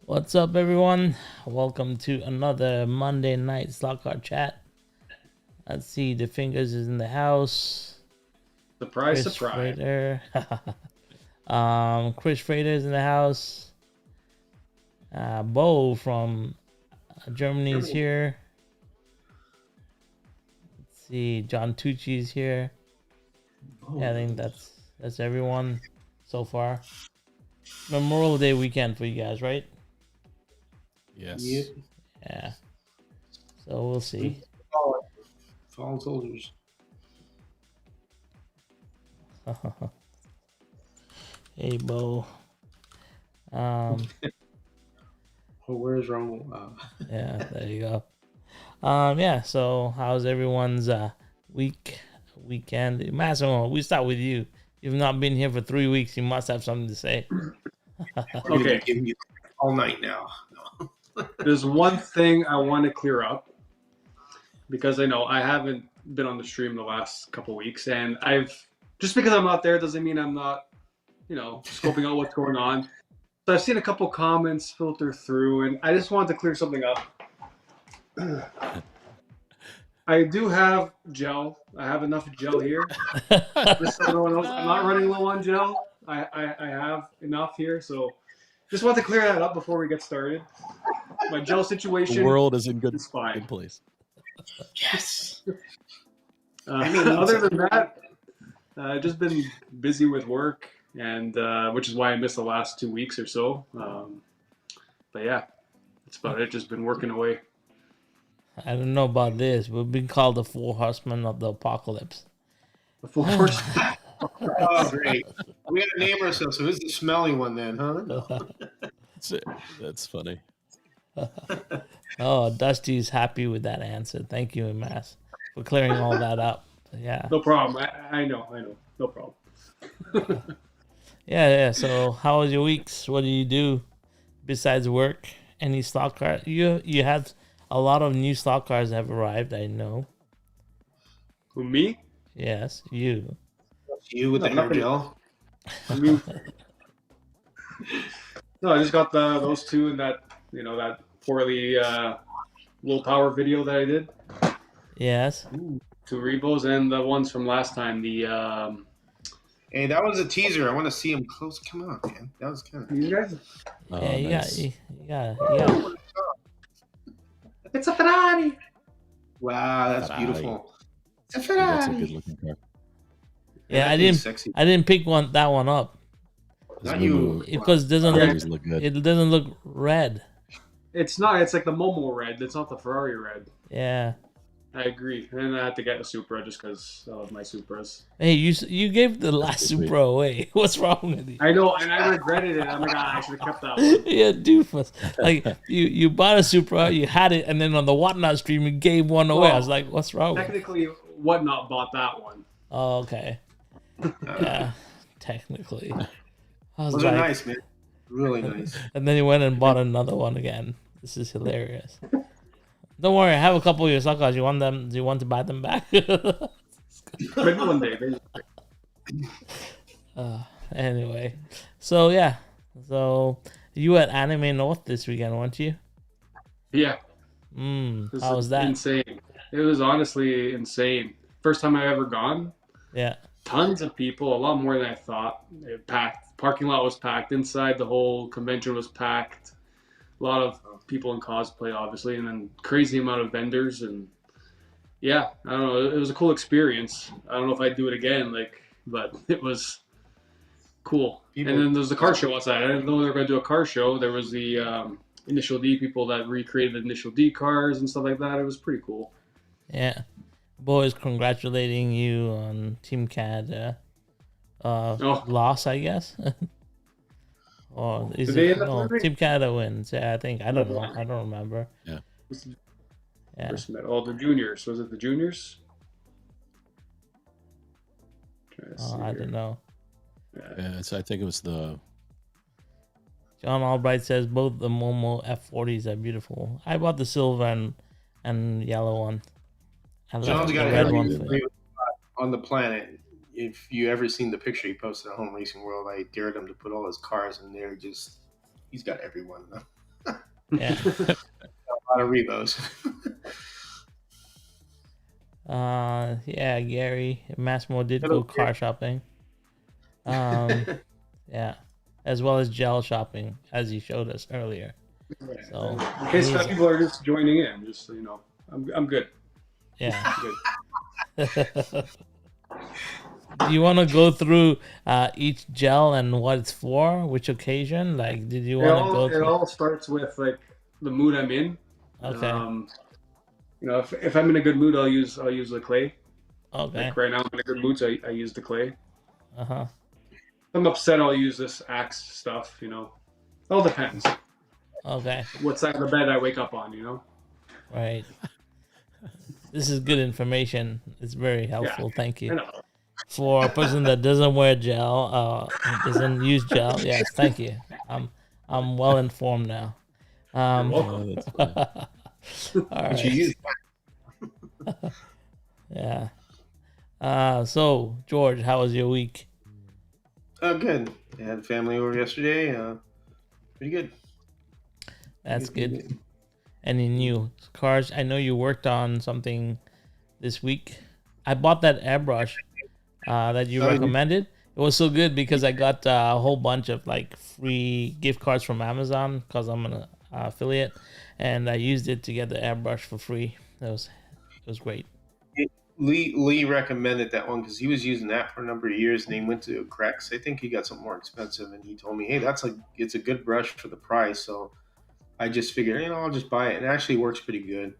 What's up, everyone? Welcome to another Monday night slot card chat. Let's see, the fingers is in the house. Surprise, Chris surprise. Frater. Chris Frater is in the house. Bo from Germany is here. Let's see, John Tucci is here. Yeah, I think that's everyone so far. Memorial Day weekend for you guys, right? Yes. Yep. Yeah. So we'll see. Fallen soldiers. Hey, Bo. Oh, where's wrong? Yeah, there you go. Yeah. So, how's everyone's weekend? Massimo, we start with you. You've not been here for 3 weeks. You must have something to say. Okay. Giving you all night now. There's one thing I want to clear up because I know I haven't been on the stream the last couple weeks, and just because I'm not there doesn't mean I'm not, scoping out what's going on. So I've seen a couple comments filter through, and I just wanted to clear something up. I do have gel. I have enough gel here. Just so everyone knows, I'm not running low on gel. I have enough here, so just want to clear that up before we get started. My gel situation. The world is in good place. Yes. Other than that, I've just been busy with work, and which is why I missed the last 2 weeks or so. But yeah, that's about it. Just been working away. I don't know about this. We've been called the 4 horsemen of the apocalypse. The full force. Oh, great. We got to name ourselves. So who's the smelly one then, huh? That's funny. Oh, Dusty's happy with that answer. Thank you, Mass, for clearing all that up. Yeah. No problem. I know. No problem. Yeah. So, how was your weeks? What do you do besides work? Any slot card? You had a lot of new slot cards have arrived. I know. Who, me? Yes, you. You with the hair gel. I mean, no, I just got those two and that poorly low power video that I did. Yes. 2 Rebos and the ones from last time. The Hey, that was a teaser. I want to see him close. Come on, man. That was kind of. you guys. Yeah, you nice. got. It's a Ferrari. Wow, that's Ferrari. beautiful. It's a That's a Ferrari. good looking car. Yeah, That I thing's didn't. Sexy. I didn't pick that one up Not you. because it doesn't Ferraris look. look good. It doesn't look red. It's not. It's like the Momo red. It's not the Ferrari red. Yeah. I agree. And I had to get a Supra just because I love my Supras. Hey, you gave the last Sweet. Supra away. What's wrong with you? I know, and I regretted it. I'm like, I should have kept that one. Yeah, doofus. Like you bought a Supra, you had it, and then on the Whatnot stream you gave one away. I was like, what's wrong with you? Technically, Whatnot bought that one. Oh, okay. Yeah, technically. I was Those like, are nice, man. Really nice. and then he went and bought another one again. This is hilarious. Don't worry, I have a couple of your slot cards. You want them? Do you want to buy them back? Maybe one day. Anyway, so yeah, so you at Anime North this weekend, weren't you? Yeah. How was that? Insane. It was honestly insane. First time I ever gone. Yeah. Tons of people, a lot more than I thought. It packed. Parking lot was packed. Inside, the whole convention was packed. A lot of people in cosplay, obviously, and then crazy amount of vendors. And yeah, I don't know. It was a cool experience. I don't know if I'd do it again, but it was cool. And then there's the car show outside. I didn't know they were going to do a car show. There was the Initial D people that recreated the Initial D cars and stuff like that. It was pretty cool. Yeah. Boys congratulating you on Team CAD loss, I guess. Or is it Team Canada wins? Yeah, I think. I don't know. I don't remember. Yeah. First met all the juniors. Was it the juniors? I don't know. Yeah, so I think it was the. John Albright says both the Momo F40s are beautiful. I bought the silver and yellow one. John's got the red one on the planet. if you ever seen the picture he posted on Home Racing World, I dared him to put all his cars in there. He's got every one of them. Yeah. A lot of Revos. Yeah, Gary Massimo did go car shopping. Yeah, as well as gel shopping, as he showed us earlier. Right. So in case people are just joining in, just so you know, I'm good. Yeah. Good. Do you want to go through each gel and what it's for, which occasion? Like, did you want to go through? It all starts with like the mood I'm in. Okay. If I'm in a good mood, I'll use the clay. Okay. Like right now, I'm in a good mood, so I use the clay. Uh-huh. If I'm upset, I'll use this axe stuff. It all depends. Okay. What side of the bed I wake up on, Right. This is good information. It's very helpful. Yeah, Thank you. I know. For a person that doesn't wear gel, doesn't use gel, yes, thank you. I'm well informed now. You're welcome. All right. You use Yeah. So George, how was your week? Good. I had family over yesterday. Pretty good. That's good. Any new cars? I know you worked on something this week. I bought that airbrush that you recommended. It was so good because I got a whole bunch of like free gift cards from Amazon because I'm an affiliate, and I used it to get the airbrush for free. It was great. Lee recommended that one because he was using that for a number of years, and he went to Crex. I think he got something more expensive, and he told me, "Hey, it's a good brush for the price." So I just figured, I'll just buy it. And it actually works pretty good.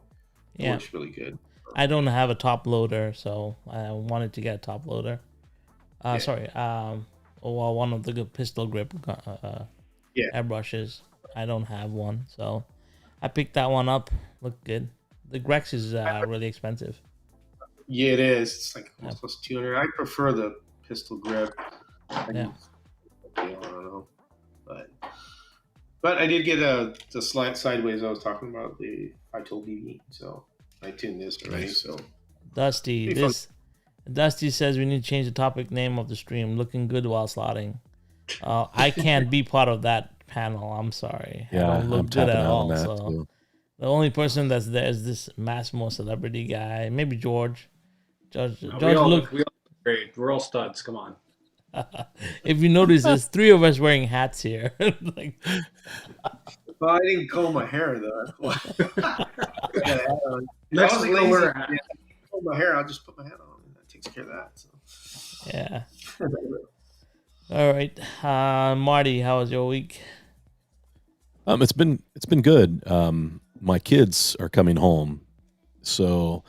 It works really good. I don't have a top loader, so I wanted to get a top loader. Sorry. One of the good pistol grip airbrushes. I don't have one, so I picked that one up. Looked good. The Grex is really expensive. Yeah, it is. It's like almost plus 200. I prefer the pistol grip. I don't know, but I did get the slide sideways I was talking about, the 512 BB. So I tuned this already. Nice. So Dusty says we need to change the topic name of the stream. Looking good while slotting. I can't be part of that panel. I'm sorry. Yeah, I don't look I'm good at all. So too. The only person that's there is this Massimo celebrity guy. Maybe George. George we all look great. We're all studs. Come on. If you notice, there's 3 of us wearing hats here. Well, I didn't comb my hair though. Next week I'll wear a hat. Comb my hair. I'll just put my hat on, and that takes care of that. So. Yeah. All right, Marty, how was your week? It's been good. My kids are coming home, so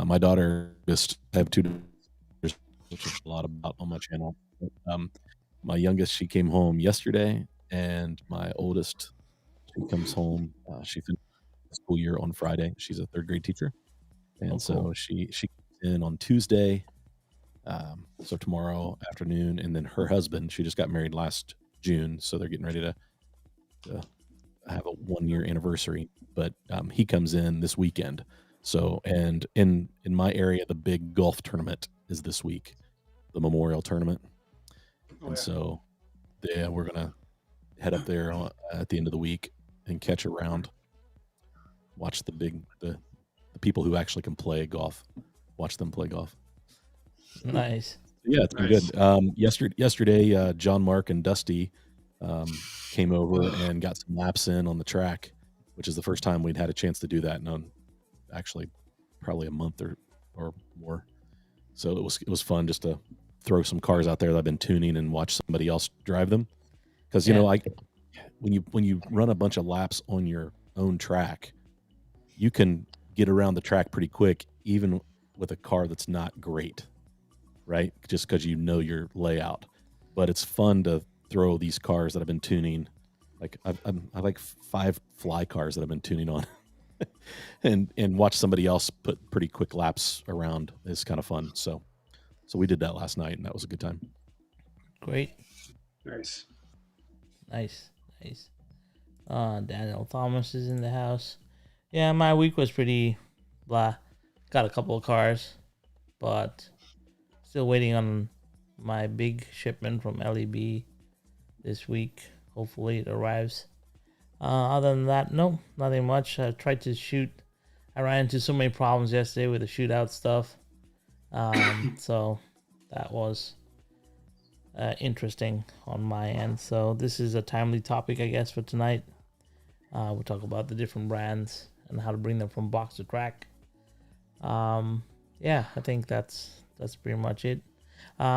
my daughter just have 2 daughters, which is a lot about on my channel. My youngest, she came home yesterday, and my oldest, she comes home. She finished the school year on Friday. She's a 3rd grade teacher, and so she comes in on Tuesday. So tomorrow afternoon, and then her husband, she just got married last June, so they're getting ready to have a 1-year anniversary. But he comes in this weekend. So, and in my area, the big golf tournament is this week, the Memorial Tournament. So, we're gonna head up there at the end of the week and catch a round. Watch the people who actually can play golf. Watch them play golf. Nice. Yeah, it's been good. Yesterday, John, Mark, and Dusty came over and got some laps in on the track, which is the first time we'd had a chance to do that in actually probably a month or more. So it was fun just to throw some cars out there that I've been tuning and watch somebody else drive them. Because when you run a bunch of laps on your own track, you can get around the track pretty quick, even with a car that's not great. Right? Just because you know your layout. But it's fun to throw these cars that I've been tuning. Like I like 5 fly cars that I've been tuning on. and watch somebody else put pretty quick laps around is kind of fun. So we did that last night, and that was a good time. Great. Nice. Daniel Thomas is in the house. Yeah, my week was pretty blah. Got a couple of cars, but still waiting on my big shipment from LEB this week. Hopefully it arrives. Other than that, no, nothing much. I tried to shoot. I ran into so many problems yesterday with the shootout stuff. So that was interesting on my end. So this is a timely topic, I guess, for tonight. We'll talk about the different brands and how to bring them from box to track. Yeah, I think that's pretty much it.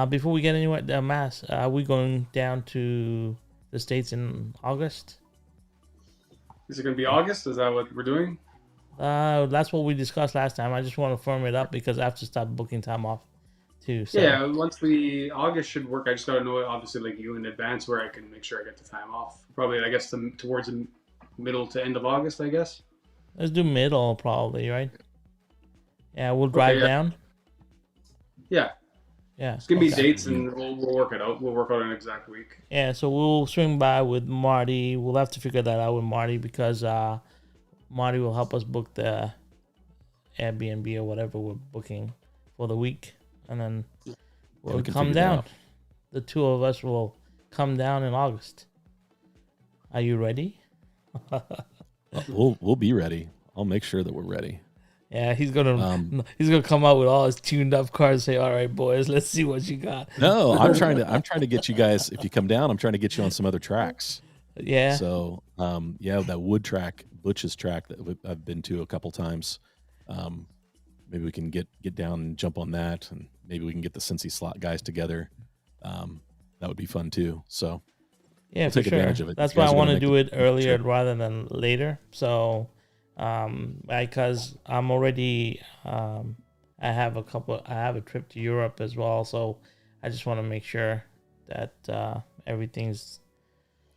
Before we get anywhere, Mass, are we going down to the States in August? Is it going to be August? Is that what we're doing? That's what we discussed last time. I just want to firm it up because I have to start booking time off too. So. Yeah, once the August should work. I just got to know, obviously, like you in advance, where I can make sure I get the time off. Probably, I guess, towards the middle to end of August, I guess. Let's do middle, probably, right? Yeah, we'll drive down. Yeah. Yeah. Just give me dates and we'll work it out. We'll work out an exact week. Yeah, so we'll swing by with Marty. We'll have to figure that out with Marty because Marty will help us book the Airbnb or whatever we're booking for the week. And then we'll come down. The two of us will come down in August. Are you ready? We'll be ready. I'll make sure that we're ready. Yeah, he's gonna come out with all his tuned up cars and say, "All right, boys, let's see what you got." No, I'm trying to get you guys. If you come down, I'm trying to get you on some other tracks. Yeah. So, that wood track, Butch's track that I've been to a couple times. Maybe we can get down and jump on that, and maybe we can get the Cincy slot guys together. That would be fun too. So, yeah, we'll take advantage of it. That's why I want to do it earlier rather than later. So. Because I'm already I have a trip to Europe as well, so I just want to make sure that everything's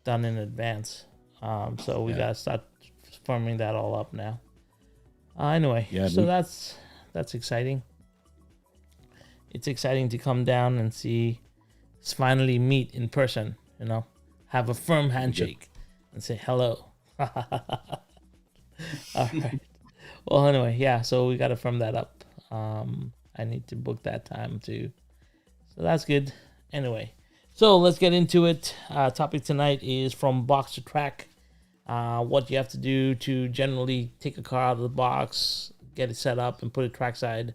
done in advance. So we gotta start firming that all up now. Anyway, so that's exciting. It's exciting to come down and finally meet in person, have a firm handshake and say hello. All right. Well, anyway, yeah. So we got to firm that up. I need to book that time too. So that's good. Anyway, so let's get into it. Topic tonight is from box to track. What you have to do to generally take a car out of the box, get it set up, and put it trackside.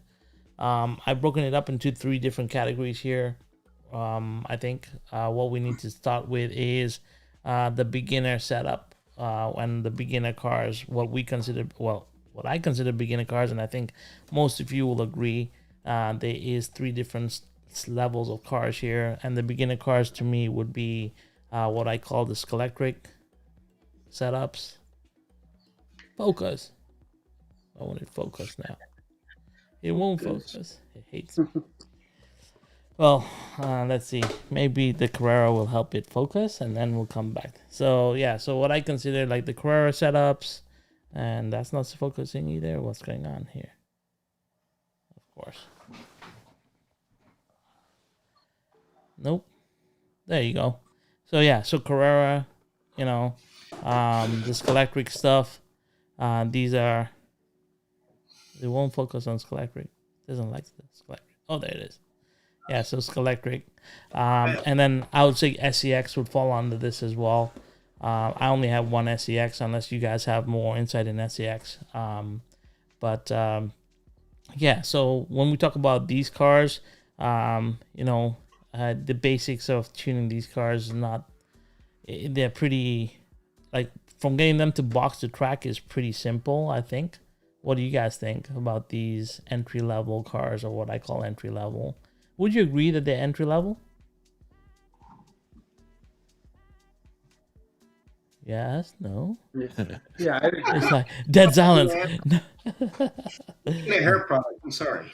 I've broken it up into 3 different categories here. I think what we need to start with is the beginner setup. And the beginner cars, what I consider beginner cars, and I think most of you will agree, there is 3 different levels of cars here, and the beginner cars to me would be what I call the Skelectric setups. Focus. I want it focus now. It won't focus. It hates me. Well, let's see. Maybe the Carrera will help it focus, and then we'll come back. So, yeah. So what I consider like the Carrera setups, and that's not focusing either. What's going on here? Of course. Nope. There you go. So, yeah. So Carrera, this electric stuff. These are... It won't focus on Skelectric. It doesn't like the Skelectric. Oh, there it is. Yeah, so Skelectric. And then I would say SEX would fall under this as well. I only have one SEX unless you guys have more insight in SEX. Yeah, so when we talk about these cars, the basics of tuning these cars they're pretty, like, from getting them to box to track is pretty simple, I think. What do you guys think about these entry-level cars, or what I call entry-level? Would you agree that they're entry level? Yes, no. Yeah, it's like dead silence. Hair product. I'm sorry.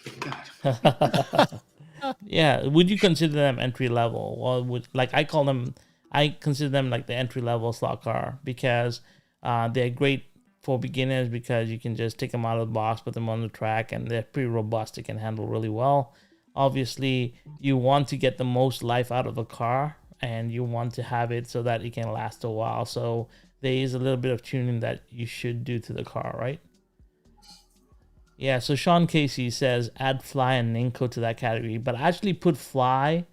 Yeah, would you consider them entry level, or I consider them like the entry level slot car because they're great for beginners because you can just take them out of the box, put them on the track, and they're pretty robust. They can handle really well. Obviously, you want to get the most life out of a car, and you want to have it so that it can last a while. So there is a little bit of tuning that you should do to the car, right? Yeah, so Sean Casey says add Fly and Ninko to that category, but I actually put Fly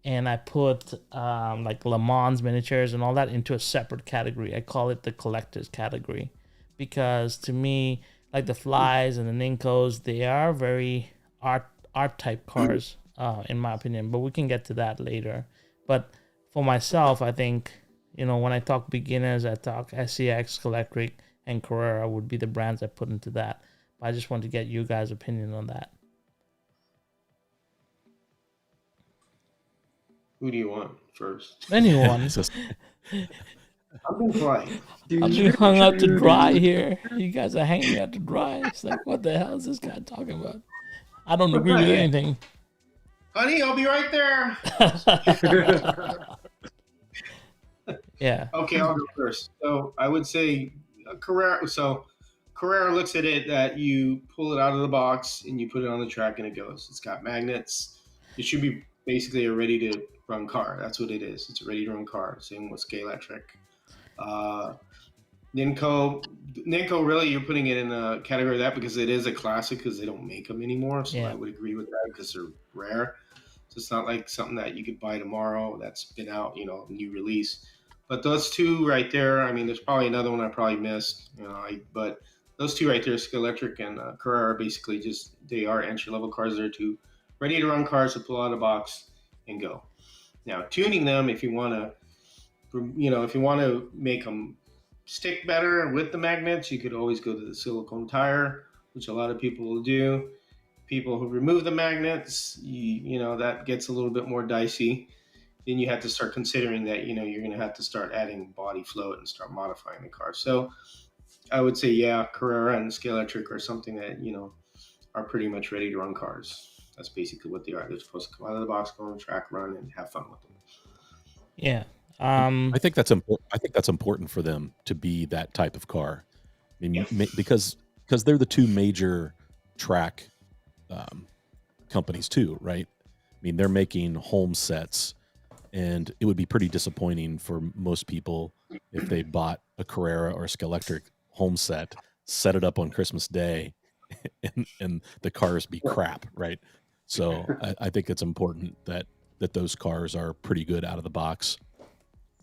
and I put like Le Mans miniatures and all that into a separate category. I call it the collector's category, because to me, like the Flies and the Ninkos, they are very art type cars, in my opinion. But we can get to that later. But for myself, I think, when I talk beginners, I talk SCX, Electric, and Carrera would be the brands I put into that. But I just want to get you guys' opinion on that. Who do you want first? Anyone. I've been quiet. I'm being hung out to dry here. You guys are hanging out to dry. It's like, what the hell is this guy talking about? I don't agree with anything. Honey, I'll be right there. Yeah. Okay, I'll go first. So I would say Carrera. So Carrera looks at it that you pull it out of the box and you put it on the track and it goes. It's got magnets. It should be basically a ready to run car. That's what it is. It's a ready to run car. Same with Scale Electric. Ninko, really, you're putting it in a category of that because it is a classic, because they don't make them anymore. So I would agree with that because they're rare. So it's not like something that you could buy tomorrow that's been out, new release. But those two right there, I mean, there's probably another one I probably missed, but those two right there, Scale Electric and Carrera, are basically they are entry-level cars. They're two ready-to-run cars to pull out of the box and go. Now, tuning them, if you want to make them stick better with the magnets, you could always go to the silicone tire, which a lot of people will do. People who remove the magnets, that gets a little bit more dicey. Then you have to start considering that, you're going to have to start adding body float and start modifying the car. So I would say, Carrera and Scale Electric are something that, are pretty much ready to run cars. That's basically what they are. They're supposed to come out of the box, go on the track, run, and have fun with them. Yeah. I think that's important. I think that's important for them to be that type of car. I mean, because they're the two major track companies too, right? I mean, they're making home sets, and it would be pretty disappointing for most people if they bought a Carrera or a Scale Electric home set, set it up on Christmas Day, and the cars be crap, right? So I think it's important that those cars are pretty good out of the box.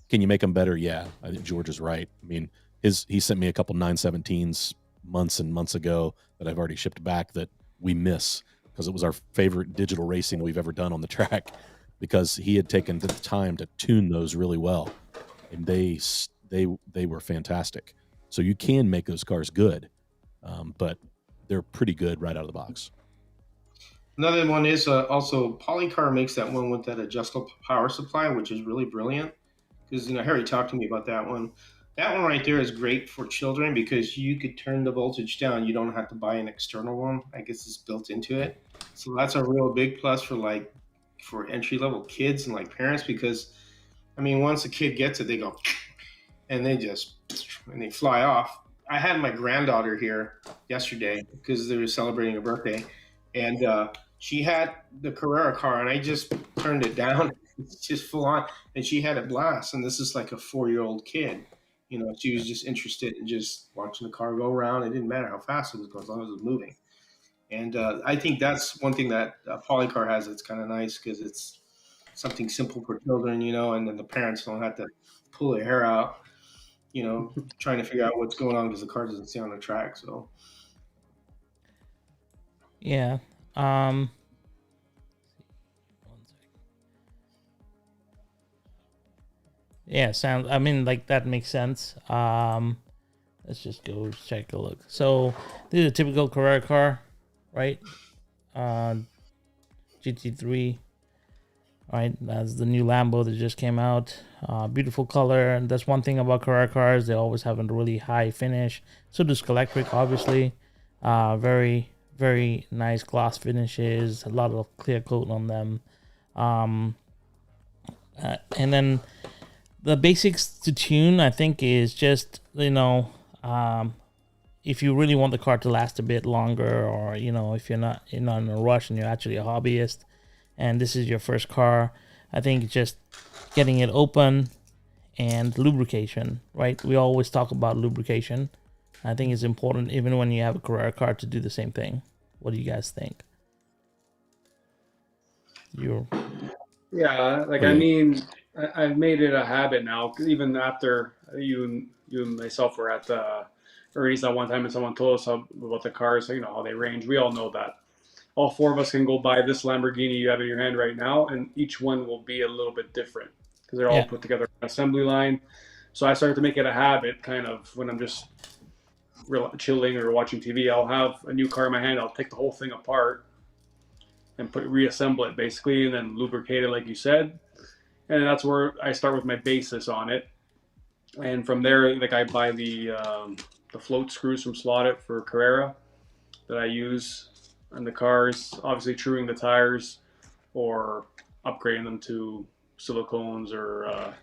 Can you make them better? Yeah, I think George is right. I mean, he sent me a couple 917s months and months ago that I've already shipped back that we miss because it was our favorite digital racing we've ever done on the track, because he had taken the time to tune those really well, and they were fantastic. So you can make those cars good, but they're pretty good right out of the box. Another one is also Polycar makes that one with that adjustable power supply, which is really brilliant. Because Harry talked to me about that one. That one right there is great for children because you could turn the voltage down. You don't have to buy an external one. I guess it's built into it. So that's a real big plus for entry level kids and parents, because I mean, once a kid gets it, they go and they fly off. I had my granddaughter here yesterday because they were celebrating her birthday, and she had the Carrera car, and I just turned it down. It's just full on, and she had a blast. And this is like a 4-year-old kid. She was just interested in just watching the car go around. It didn't matter how fast it was going, as long as it was moving. And I think that's one thing that Polycar has that's kind of nice, because it's something simple for children, and then the parents don't have to pull their hair out, trying to figure out what's going on because the car doesn't stay on the track. So, yeah. Yeah, I mean, that makes sense. Let's just go check a look. So this is a typical Carrera car, right? GT3. All right, that's the new Lambo that just came out. Beautiful color. And that's one thing about Carrera cars. They always have a really high finish. So does Electric, obviously. Very, very nice gloss finishes. A lot of clear coat on them. And then the basics to tune, I think, is just, if you really want the car to last a bit longer, or, if you're not in a rush and you're actually a hobbyist and this is your first car, I think just getting it open and lubrication, right? We always talk about lubrication. I think it's important even when you have a Carrera car to do the same thing. What do you guys think? Yeah, like I mean, I've made it a habit now. 'Cause even after you and myself were at Ernie's that one time, and someone told us about the cars, you know how they range. We all know that. All four of us can go buy this Lamborghini you have in your hand right now, and each one will be a little bit different because they're all Yeah. put together in an assembly line. So I started to make it a habit, kind of when I'm just chilling or watching TV. I'll have a new car in my hand. I'll take the whole thing apart and reassemble it basically, and then lubricate it like you said. And that's where I start with my basis on it. And from there, like I buy the float screws from Slot for Carrera that I use on the cars. Obviously, truing the tires or upgrading them to silicones or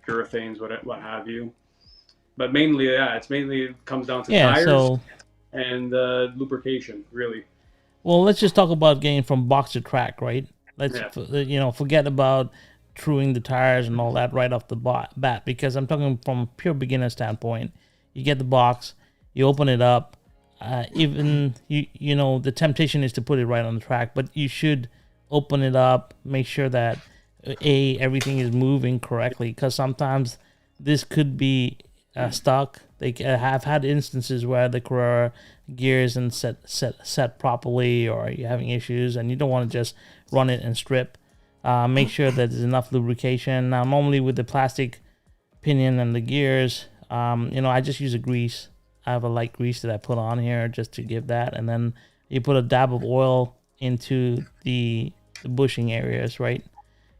urethanes, what have you. But mainly, yeah, it comes down to tires and lubrication, really. Well, let's just talk about getting from box to track, right? Let's forget about truing the tires and all that right off the bat, because I'm talking from a pure beginner standpoint. You get the box, you open it up. Even the temptation is to put it right on the track, but you should open it up, make sure that everything is moving correctly, because sometimes this could be stuck. They have had instances where the Carrera gear isn't set properly, or you're having issues, and you don't want to just run it and strip. Make sure that there's enough lubrication. Now, normally with the plastic pinion and the gears, I just use a grease. I have a light grease that I put on here just to give that, and then you put a dab of oil into the bushing areas, right?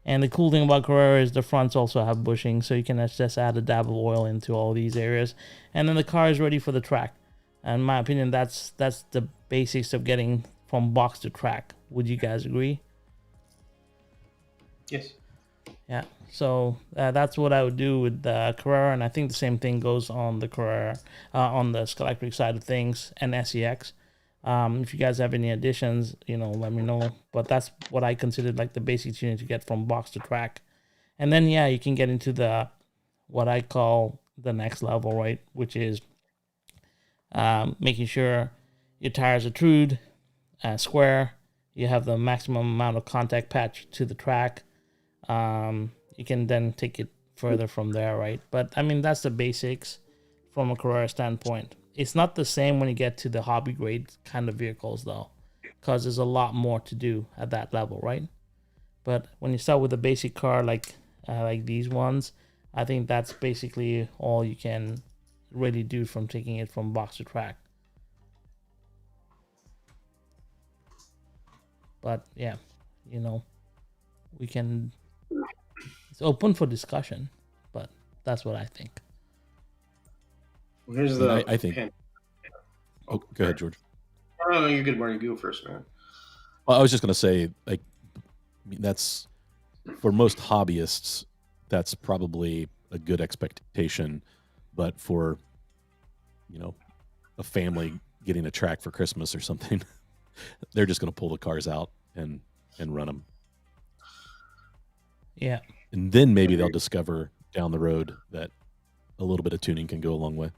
And the cool thing about Carrera is the fronts also have bushing, so you can just add a dab of oil into all these areas, and then the car is ready for the track. And in my opinion, that's the basics of getting from box to track. Would you guys agree? Yes. Yeah. So that's what I would do with the Carrera, and I think the same thing goes on the Carrera, on the Scalextric side of things, and SEX. If you guys have any additions, let me know. But that's what I considered like the basics you need to get from box to track. And then, you can get into what I call the next level, right? Which is making sure your tires are trued, square. You have the maximum amount of contact patch to the track. You can then take it further from there, right? But, I mean, that's the basics from a Carrera standpoint. It's not the same when you get to the hobby grade kind of vehicles, though, because there's a lot more to do at that level, right? But when you start with a basic car like these ones, I think that's basically all you can really do from taking it from box to track. But yeah, we can. It's open for discussion, but that's what I think. Here's the. I think. Oh, go ahead, George. Oh, you're good, Marty. Go first, man. Well, I was just going to say, that's for most hobbyists, that's probably a good expectation, but for a family getting a track for Christmas or something, they're just going to pull the cars out and run them. Yeah. And then maybe they'll discover down the road that a little bit of tuning can go a long way.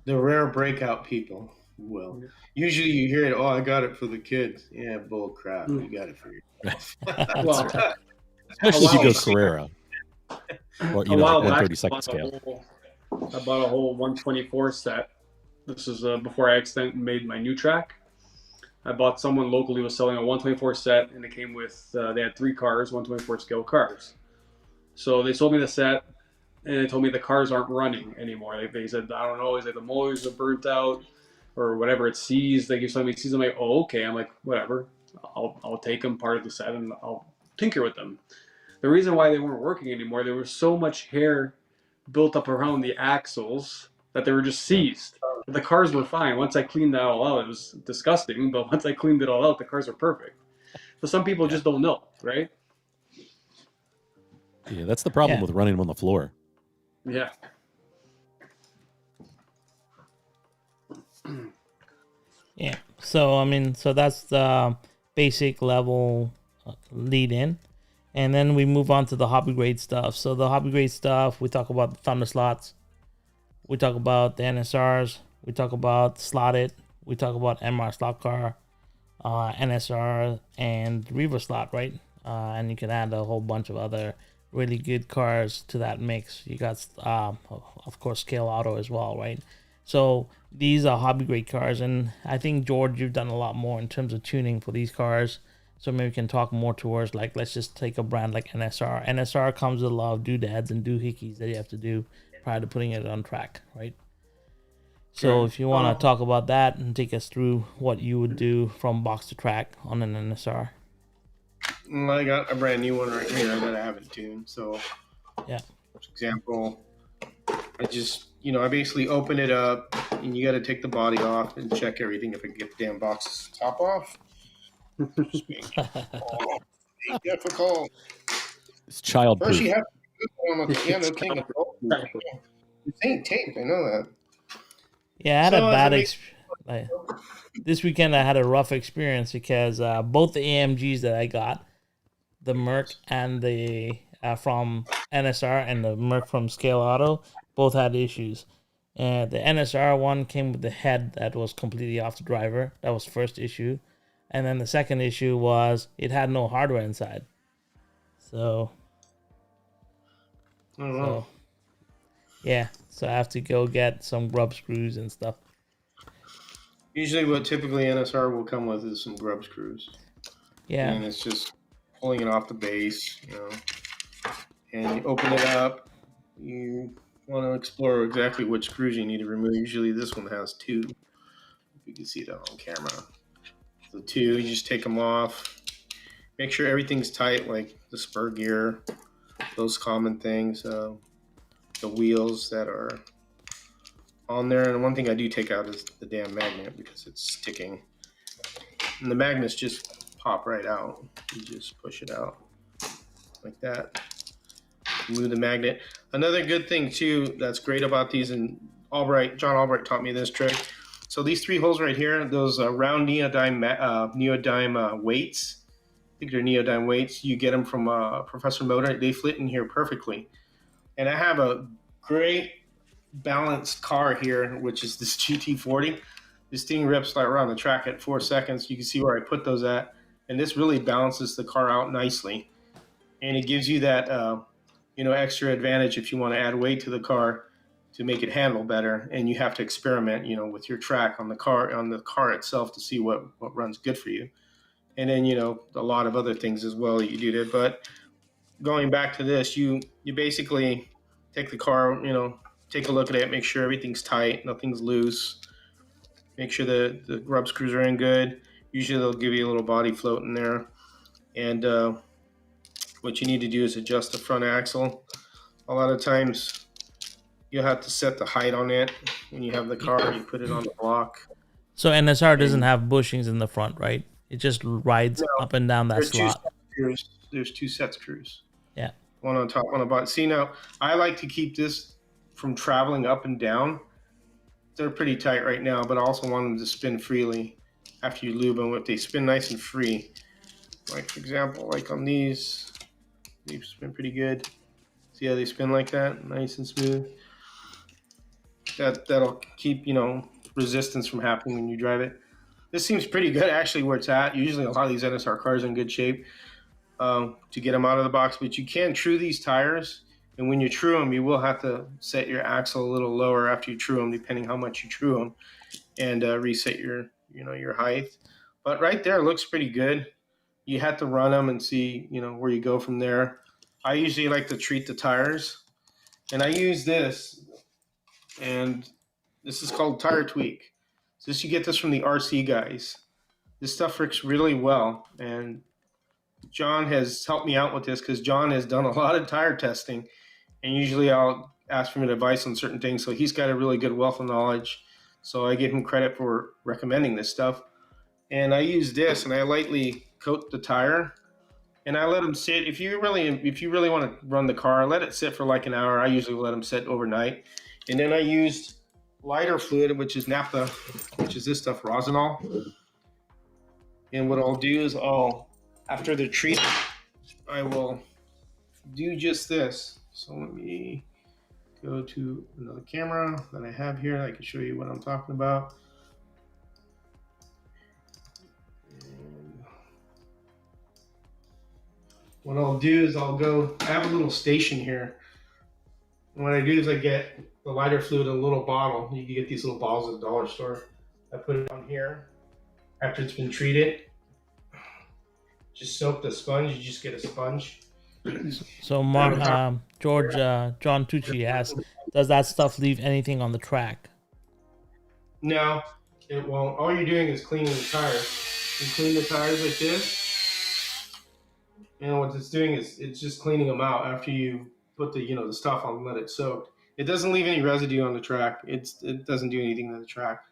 The rare breakout people will. Usually you hear it, I got it for the kids. Yeah, bull crap. You got it for yourself. Especially if you go Carrera. Or, 1/32 scale. I bought a whole 124 set. This is before I made my new track. I bought someone locally was selling a 124 set, and it came with, they had 3 cars, 124 scale cars. So they sold me the set, and they told me the cars aren't running anymore. They said, I don't know, is it the motors are burnt out or whatever, it's seized. They keep telling me seized. I'm like, okay. I'm like, whatever. I'll take them part of the set and I'll tinker with them. The reason why they weren't working anymore, there was so much hair built up around the axles that they were just seized. The cars were fine. Once I cleaned that all out, it was disgusting, but once I cleaned it all out, the cars are perfect. So some people just don't know, right? Yeah, that's the problem with running them on the floor. Yeah. Yeah. So that's the basic level lead in. And then we move on to the hobby grade stuff. So the hobby grade stuff, we talk about the Thunderslots. We talk about the NSRs. We talk about slotted. We talk about MR slot car, NSR, and Revo slot, right? and you can add a whole bunch of other really good cars to that mix. You got, of course, Scale Auto as well, right? So these are hobby grade cars, and I think, George, you've done a lot more in terms of tuning for these cars. So maybe we can talk more towards, like, let's just take a brand like NSR. NSR comes with a lot of doodads and doohickeys that you have to do prior to putting it on track, right? So if you want to talk about that and take us through what you would do from box to track on an NSR. I got a brand new one right here that I haven't tuned. So, yeah. For example, I just, I basically open it up, and you got to take the body off and check everything. If I can get the damn box's top off, it's being difficult. It's child proof. First, you have to put one with the no king of gold. This ain't tape. I know that. Yeah, I had a bad experience. This weekend, I had a rough experience because both the AMGs that I got, the Merc and the from NSR and the Merc from Scale Auto, both had issues. And the NSR one came with the head that was completely off the driver. That was the first issue. And then the second issue was it had no hardware inside. So, yeah. So I have to go get some grub screws and stuff. Usually what typically NSR will come with is some grub screws. Yeah. And it's just pulling it off the base, and you open it up. You want to explore exactly which screws you need to remove. Usually this one has 2. If you can see that on camera. So 2, you just take them off. Make sure everything's tight, like the spur gear, those common things, the wheels that are on there. And one thing I do take out is the damn magnet because it's sticking. And the magnets just pop right out. You just push it out like that. Move the magnet. Another good thing too that's great about these, and John Albright taught me this trick. So these 3 holes right here, those round neodyme weights, I think they're neodyme weights. You get them from Professor Motor. They fit in here perfectly. And I have a great balanced car here, which is this GT40. This thing rips like around the track at 4 seconds. You can see where I put those at. And this really balances the car out nicely. And it gives you that, extra advantage if you want to add weight to the car to make it handle better. And you have to experiment, with your track on the car itself to see what runs good for you. And then, a lot of other things as well you do there. But going back to this, you basically take the car, take a look at it, make sure everything's tight, nothing's loose. Make sure the grub screws are in good. Usually they'll give you a little body float in there. And what you need to do is adjust the front axle. A lot of times you'll have to set the height on it. When you have the car, you put it on the block. So NSR doesn't have bushings in the front, right? It just rides up and down that slot. There's 2 set screws. Yeah. One on top, one on bottom. See, now, I like to keep this from traveling up and down. They're pretty tight right now, but I also want them to spin freely after you lube them. If they spin nice and free, like, for example, like on these, they spin pretty good. See how they spin like that? Nice and smooth. That'll keep, resistance from happening when you drive it. This seems pretty good, actually, where it's at. Usually a lot of these NSR cars are in good shape to get them out of the box, but you can true these tires. And when you true them, you will have to set your axle a little lower after you true them, depending how much you true them, and reset your height. But right there, it looks pretty good. You have to run them and see, where you go from there. I usually like to treat the tires, and I use this, and this is called Tire Tweak. So you get this from the RC guys. This stuff works really well, and John has helped me out with this because John has done a lot of tire testing, and usually I'll ask for him advice on certain things. So he's got a really good wealth of knowledge. So I give him credit for recommending this stuff. And I use this, and I lightly coat the tire, and I let them sit. If you really want to run the car, let it sit for like an hour. I usually let them sit overnight, and then I used lighter fluid, which is naphtha, which is this stuff, Rosinol. And what I'll do is after the treat, I will do just this. So let me go to another camera that I have here. I can show you what I'm talking about. And what I'll do is I have a little station here. And what I do is I get the lighter fluid in a little bottle. You can get these little bottles at the dollar store. I put it on here after it's been treated. Just soak the sponge. You just get a sponge. So, George, John Tucci asks, does that stuff leave anything on the track? No, it won't. All you're doing is cleaning the tires. You clean the tires like this. And what it's doing is it's just cleaning them out after you put the stuff on and let it soak. It doesn't leave any residue on the track. It doesn't do anything to the track.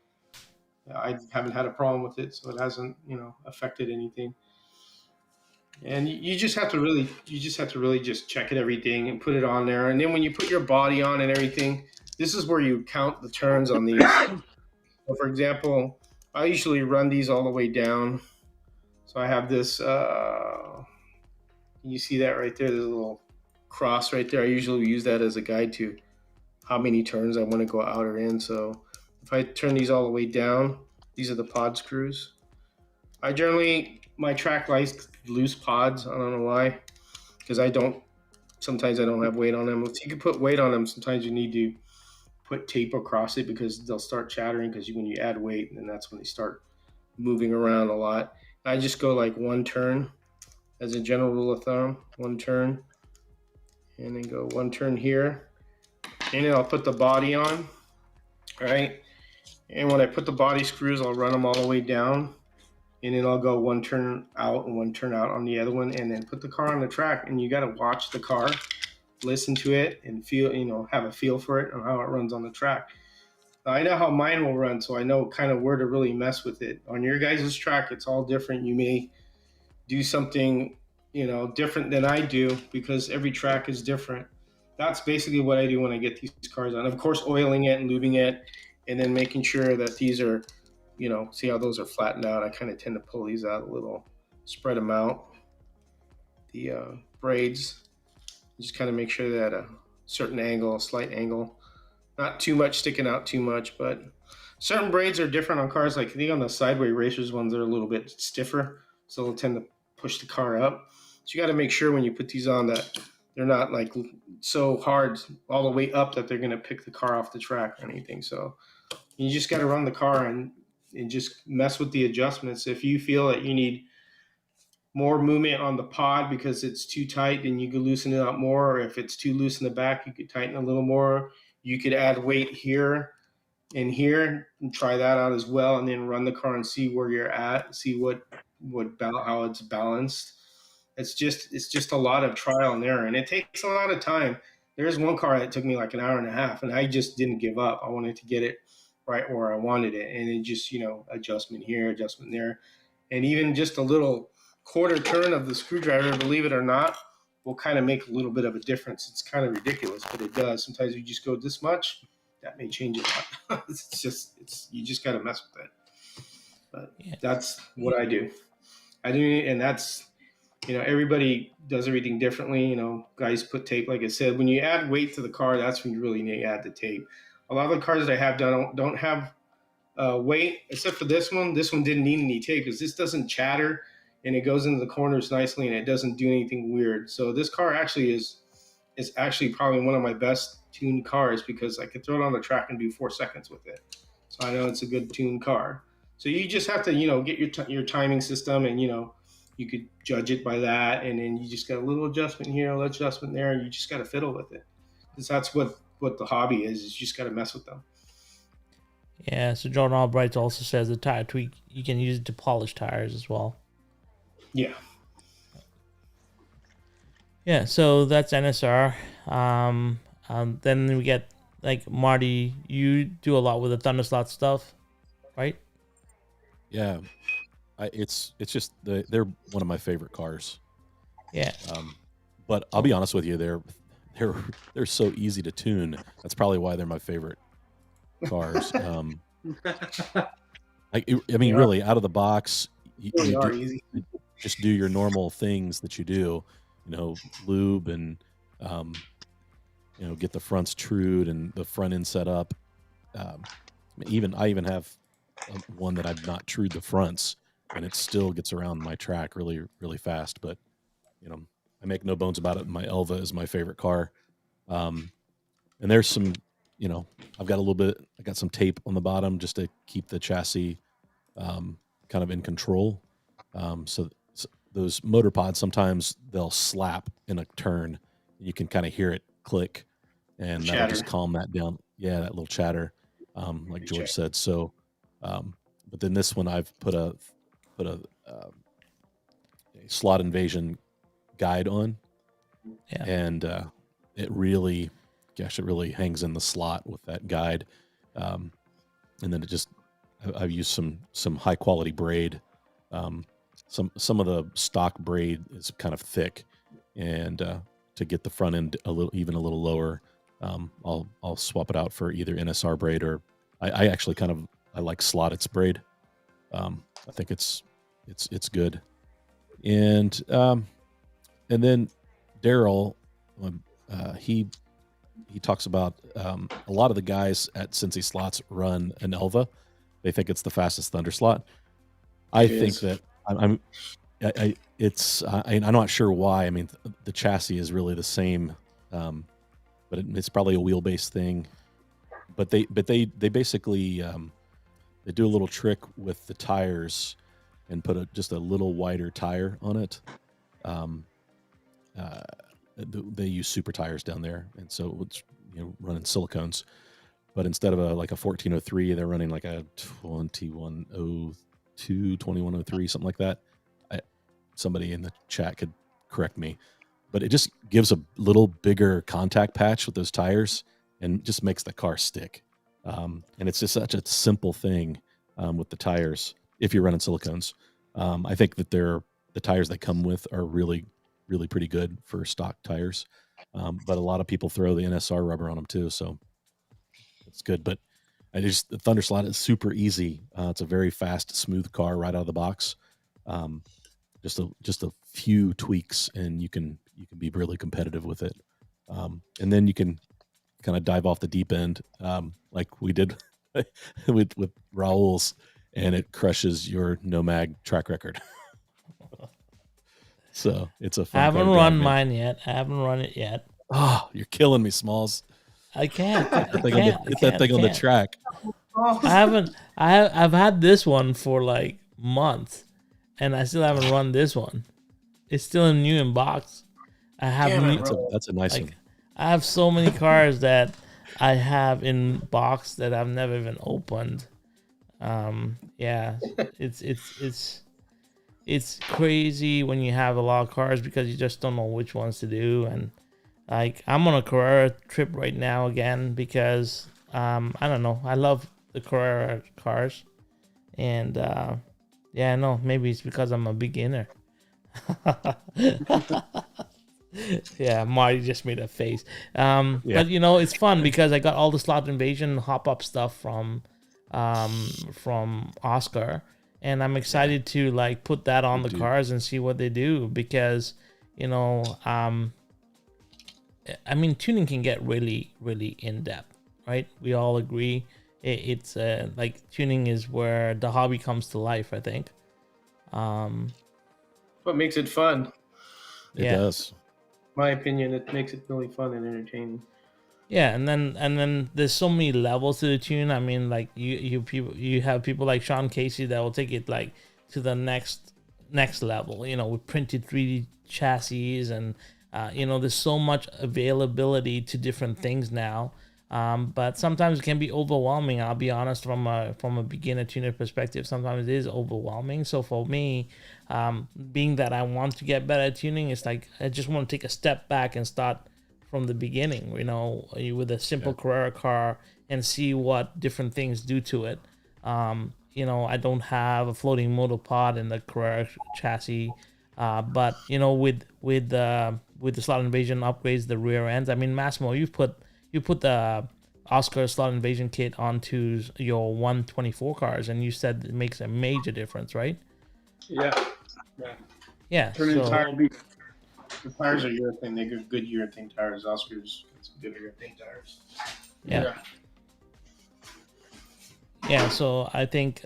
I haven't had a problem with it, so it hasn't affected anything. And you just have to really just check it everything and put it on there. And then when you put your body on and everything, this is where you count the turns on these. So for example, I usually run these all the way down. So I have this. You see that right there? There's a little cross right there. I usually use that as a guide to how many turns I want to go out or in. So if I turn these all the way down, these are the pod screws. My track likes loose pods. I don't know why, because sometimes I don't have weight on them. If you can put weight on them, sometimes you need to put tape across it because they'll start chattering because when you add weight, then that's when they start moving around a lot. I just go like one turn as a general rule of thumb, one turn, and then go one turn here. And then I'll put the body on, all right? And when I put the body screws, I'll run them all the way down. And then I'll go one turn out and one turn out on the other one, and then put the car on the track. And you got to watch the car, listen to it, and feel, have a feel for it and how it runs on the track. Now, I know how mine will run, so I know kind of where to really mess with it. On your guys' track, it's all different. You may do something, different than I do because every track is different. That's basically what I do when I get these cars on. Of course, oiling it and lubing it, and then making sure that these are, see how those are flattened out. I kind of tend to pull these out a little, spread them out. The braids, just kind of make sure that a certain angle, a slight angle, not too much sticking out too much, but certain braids are different on cars. Like I think on the sideway racers ones, they're a little bit stiffer, so they'll tend to push the car up. So you got to make sure when you put these on that they're not like so hard all the way up that they're going to pick the car off the track or anything. So you just got to run the car and just mess with the adjustments. If you feel that you need more movement on the pod because it's too tight, then you could loosen it up more. Or if it's too loose in the back, you could tighten a little more. You could add weight here and here and try that out as well, and then run the car and see where you're at, see how it's balanced. It's just a lot of trial and error, and it takes a lot of time. There's one car that took me like an hour and a half, and I just didn't give up. I wanted to get it right where I wanted it, and it just adjustment here, adjustment there, and even just a little quarter turn of the screwdriver, believe it or not, will kind of make a little bit of a difference. It's kind of ridiculous, but it does. Sometimes you just go this much, that may change a lot. You just got to mess with it. But yeah, that's what I do. And that's, everybody does everything differently. Guys put tape, like I said, when you add weight to the car, that's when you really need to add the tape. A lot of the cars that I have done don't have weight, except for this one. This one didn't need any tape because this doesn't chatter and it goes into the corners nicely and it doesn't do anything weird. So this car actually is actually probably one of my best tuned cars because I could throw it on the track and do 4 seconds with it. So I know it's a good tuned car. So you just have to, get your timing system and, you could judge it by that. And then you just got a little adjustment here, a little adjustment there, and you just got to fiddle with it. Because that's what the hobby is you just got to mess with them. Yeah, so Jordan Albright also says the tire tweak, you can use it to polish tires as well. Yeah. Yeah, so that's NSR. Then we get, like, Marty, you do a lot with the Thunderslot stuff, right? Yeah. It's just they're one of my favorite cars. Yeah. But I'll be honest with you, they're so easy to tune. That's probably why they're my favorite cars. Really, out of the box, just do your normal things that you do, lube and get the fronts trued and the front end set up. I even have one that I've not trued the fronts, and it still gets around my track really, really fast. But I make no bones about it. My Elva is my favorite car. And there's some, I've got I got some tape on the bottom just to keep the chassis kind of in control. So those motor pods, sometimes they'll slap in a turn. You can kind of hear it click, and that'll just calm that down. Yeah, that little chatter, like George said. So, but then this one, I've put a slot invasion guide on, and it really hangs in the slot with that guide. And then I've used some high quality braid. Some of the stock braid is kind of thick, and to get the front end a little lower, I'll swap it out for either NSR braid, or I actually I like slotted braid. I think it's good. And then Daryl, he talks about a lot of the guys at Cincy Slots run an Elva. They think it's the fastest Thunderslot. I think that I'm not sure why. I mean, the chassis is really the same, but it's probably a wheelbase thing. But they basically they do a little trick with the tires and put just a little wider tire on it. They use super tires down there, and so it's running silicones. But instead of a 1403, they're running like a 2102, 2103, something like that. Somebody in the chat could correct me, but it just gives a little bigger contact patch with those tires and just makes the car stick. And it's just such a simple thing with the tires if you're running silicones. I think that the tires they come with are really, really pretty good for stock tires. But a lot of people throw the NSR rubber on them too, so it's good. But the Thunderslot is super easy. It's a very fast, smooth car right out of the box. Just a few tweaks, and you can be really competitive with it. And then you can kind of dive off the deep end, like we did with Raul's, and it crushes your no-mag track record. So it's a fun I haven't run mine yet. I haven't run it yet. Oh, you're killing me, Smalls. I can't. Get that thing on the track. I've had this one for like months, and I still haven't run this one. It's still new in box. That's a nice one. I have so many cars that I have in box that I've never even opened. It's crazy when you have a lot of cars because you just don't know which ones to do. And like, I'm on a Carrera trip right now again because I don't know, I love the Carrera cars, and maybe it's because I'm a beginner. Yeah, Marty just made a face. But it's fun because I got all the Slot Invasion hop-up stuff from Oscar, and I'm excited to like put that on the cars and see what they do, because I mean, tuning can get really, really in depth, right? We all agree. It's like tuning is where the hobby comes to life, I think. What makes it fun? It does. My opinion, it makes it really fun and entertaining. Yeah, and then there's so many levels to the tune. I mean, like you have people like Sean Casey that will take it like to the next level, with printed 3D chassis, and there's so much availability to different things now. But sometimes it can be overwhelming. I'll be honest, from a beginner tuner perspective, sometimes it is overwhelming. So for me, being that I want to get better at tuning, it's like I just want to take a step back and start from the beginning, with a simple Carrera car, and see what different things do to it. I don't have a floating motor pod in the Carrera chassis, but with the Slot Invasion upgrades, the rear ends. I mean, Massimo, you put the Oscar Slot Invasion kit onto your 124 cars, and you said it makes a major difference, right? Yeah. The tires are urethane. They're good urethane tires. Oscar's got some good urethane tires. Yeah. So I think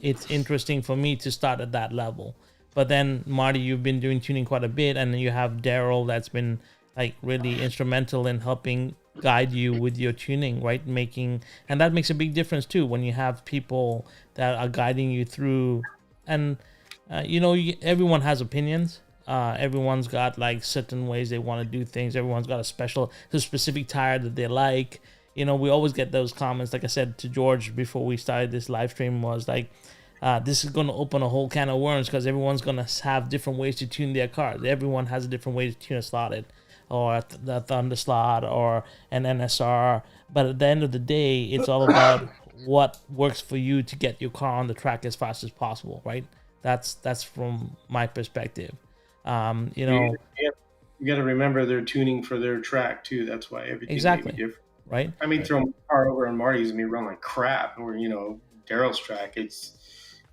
it's interesting for me to start at that level. But then Marty, you've been doing tuning quite a bit, and you have Daryl that's been like really instrumental in helping guide you with your tuning, right? And that makes a big difference too when you have people that are guiding you through. And everyone has opinions. Everyone's got like certain ways they want to do things. Everyone's got a specific tire that they like. We always get those comments. Like I said to George before we started this live stream, was like, this is going to open a whole can of worms because everyone's going to have different ways to tune their cars. Everyone has a different way to tune a slotted or the Thunderslot or an NSR. But at the end of the day, it's all about what works for you to get your car on the track as fast as possible, right? That's from my perspective. You got to remember they're tuning for their track too. That's why everything may be different. Right. I mean, throw my car over on Marty's and me run like crap, or Daryl's track. It's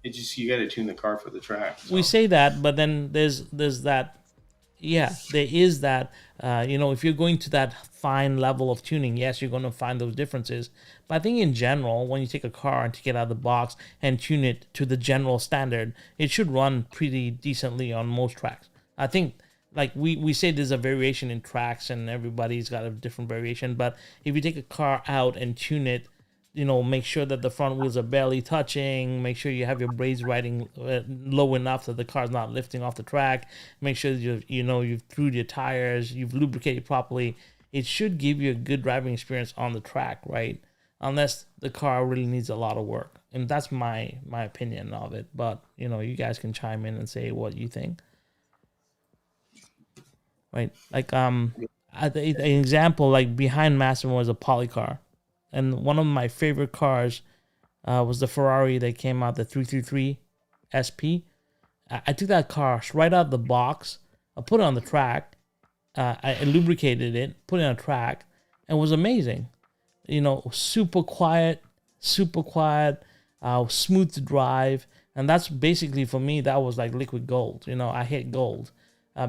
just you got to tune the car for the track. So. We say that, but then there's that. Yeah, there is that. If you're going to that fine level of tuning, yes, you're going to find those differences. But I think in general, when you take a car and take it out of the box and tune it to the general standard, it should run pretty decently on most tracks. I think. Like we say there's a variation in tracks and everybody's got a different variation. But if you take a car out and tune it, make sure that the front wheels are barely touching. Make sure you have your brakes riding low enough that the car's not lifting off the track. Make sure that you've through your tires, you've lubricated properly. It should give you a good driving experience on the track, right? Unless the car really needs a lot of work. And that's my opinion of it. But, you guys can chime in and say what you think. Right, like an example, like behind Massimo was a poly car, and one of my favorite cars was the Ferrari that came out, the 333 SP. I took that car right out of the box. I put it on the track. I lubricated it, put it on a track, and it was amazing. Super quiet, smooth to drive, and that's basically for me. That was like liquid gold. I hit gold.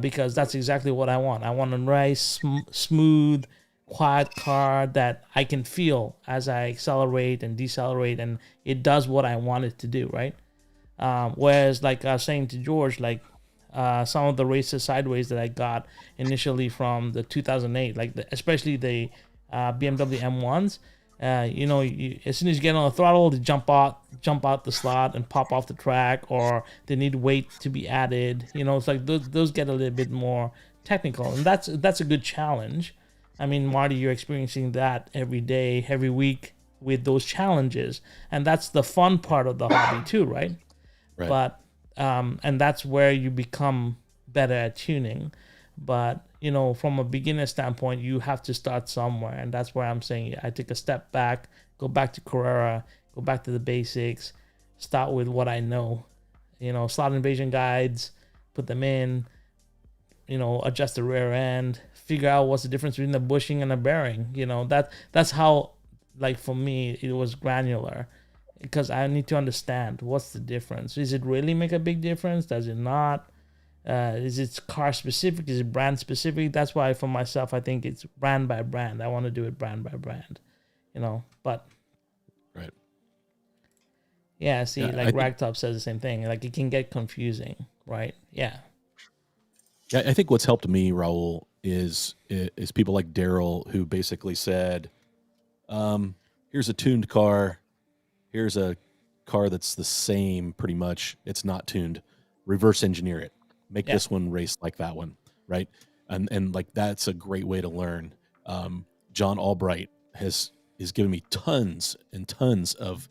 Because that's exactly what I want. I want a nice, smooth, quiet car that I can feel as I accelerate and decelerate, and it does what I want it to do, right? Whereas, like I was saying to George, like some of the racer sideways that I got initially from the 2008, like especially the BMW M1s, as soon as you get on the throttle, they jump out the slot and pop off the track, or they need weight to be added. It's like those get a little bit more technical, and that's a good challenge. I mean, Marty, you're experiencing that every day, every week with those challenges, and that's the fun part of the hobby too, right? Right. But and that's where you become better at tuning. But from a beginner standpoint, you have to start somewhere, and that's where I'm saying I take a step back, go back to Carrera, go back to the basics, start with what I know. Slot invasion guides, put them in. Adjust the rear end, figure out what's the difference between the bushing and the bearing. That's how, like for me, it was granular, because I need to understand what's the difference. Does it really make a big difference? Does it not? Is it car specific? Is it brand specific? That's why for myself, I think it's brand by brand. I want to do it brand by brand, but right. Yeah. See, like Ragtop says the same thing. Like it can get confusing, right? Yeah. Yeah. I think what's helped me, Raul, is people like Daryl, who basically said, here's a tuned car. Here's a car that's the same pretty much. It's not tuned. Reverse engineer it. Make this one race like that one, right? And like that's a great way to learn. John Albright is giving me tons and tons of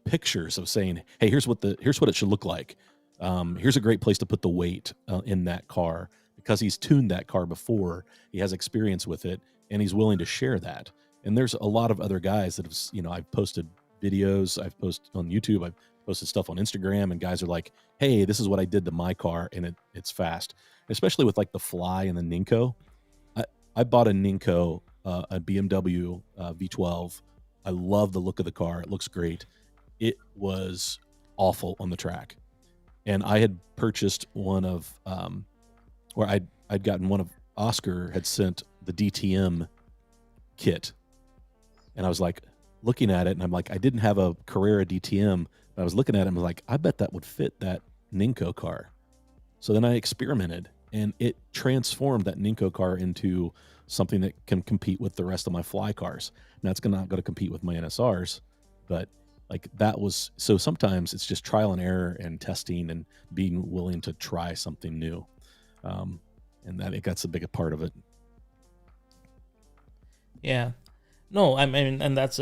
pictures of saying, hey, here's what it should look like. Here's a great place to put the weight in that car, because he's tuned that car before. He has experience with it, and he's willing to share that. And there's a lot of other guys that have, I've posted videos, I've posted on YouTube, I've posted stuff on Instagram, and guys are like, hey, this is what I did to my car, and it's fast. Especially with like the Fly and the Ninko. I bought a Ninko, a BMW V12. I love the look of the car. It looks great. It was awful on the track. And I had purchased one of, or I'd gotten one of, Oscar had sent the DTM kit. And I was like looking at it, and I'm like, I didn't have a Carrera DTM, I was looking at it and was like, I bet that would fit that Ninko car. So then I experimented, and it transformed that Ninko car into something that can compete with the rest of my fly cars. Now it's not going to compete with my NSRs, but like that was, so sometimes it's just trial and error and testing and being willing to try something new. And that's a big part of it. Yeah. No, I mean, and that's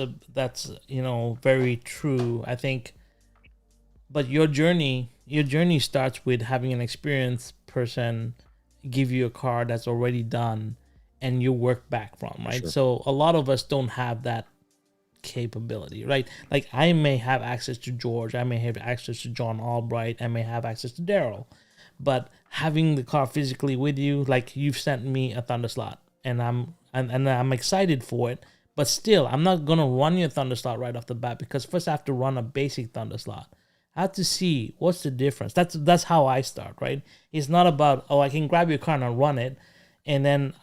very true. I think, but your journey starts with having an experienced person give you a car that's already done and you work back from, right? Sure. So a lot of us don't have that capability, right? Like I may have access to George, I may have access to John Albright, I may have access to Daryl, but having the car physically with you, like you've sent me a Thunderslot, and I'm excited for it, but still I'm not gonna run your Thunderslot right off the bat, because first I have to run a basic Thunderslot. I have to see what's the difference. That's how I start, right? It's not about, I can grab your car and run it, and then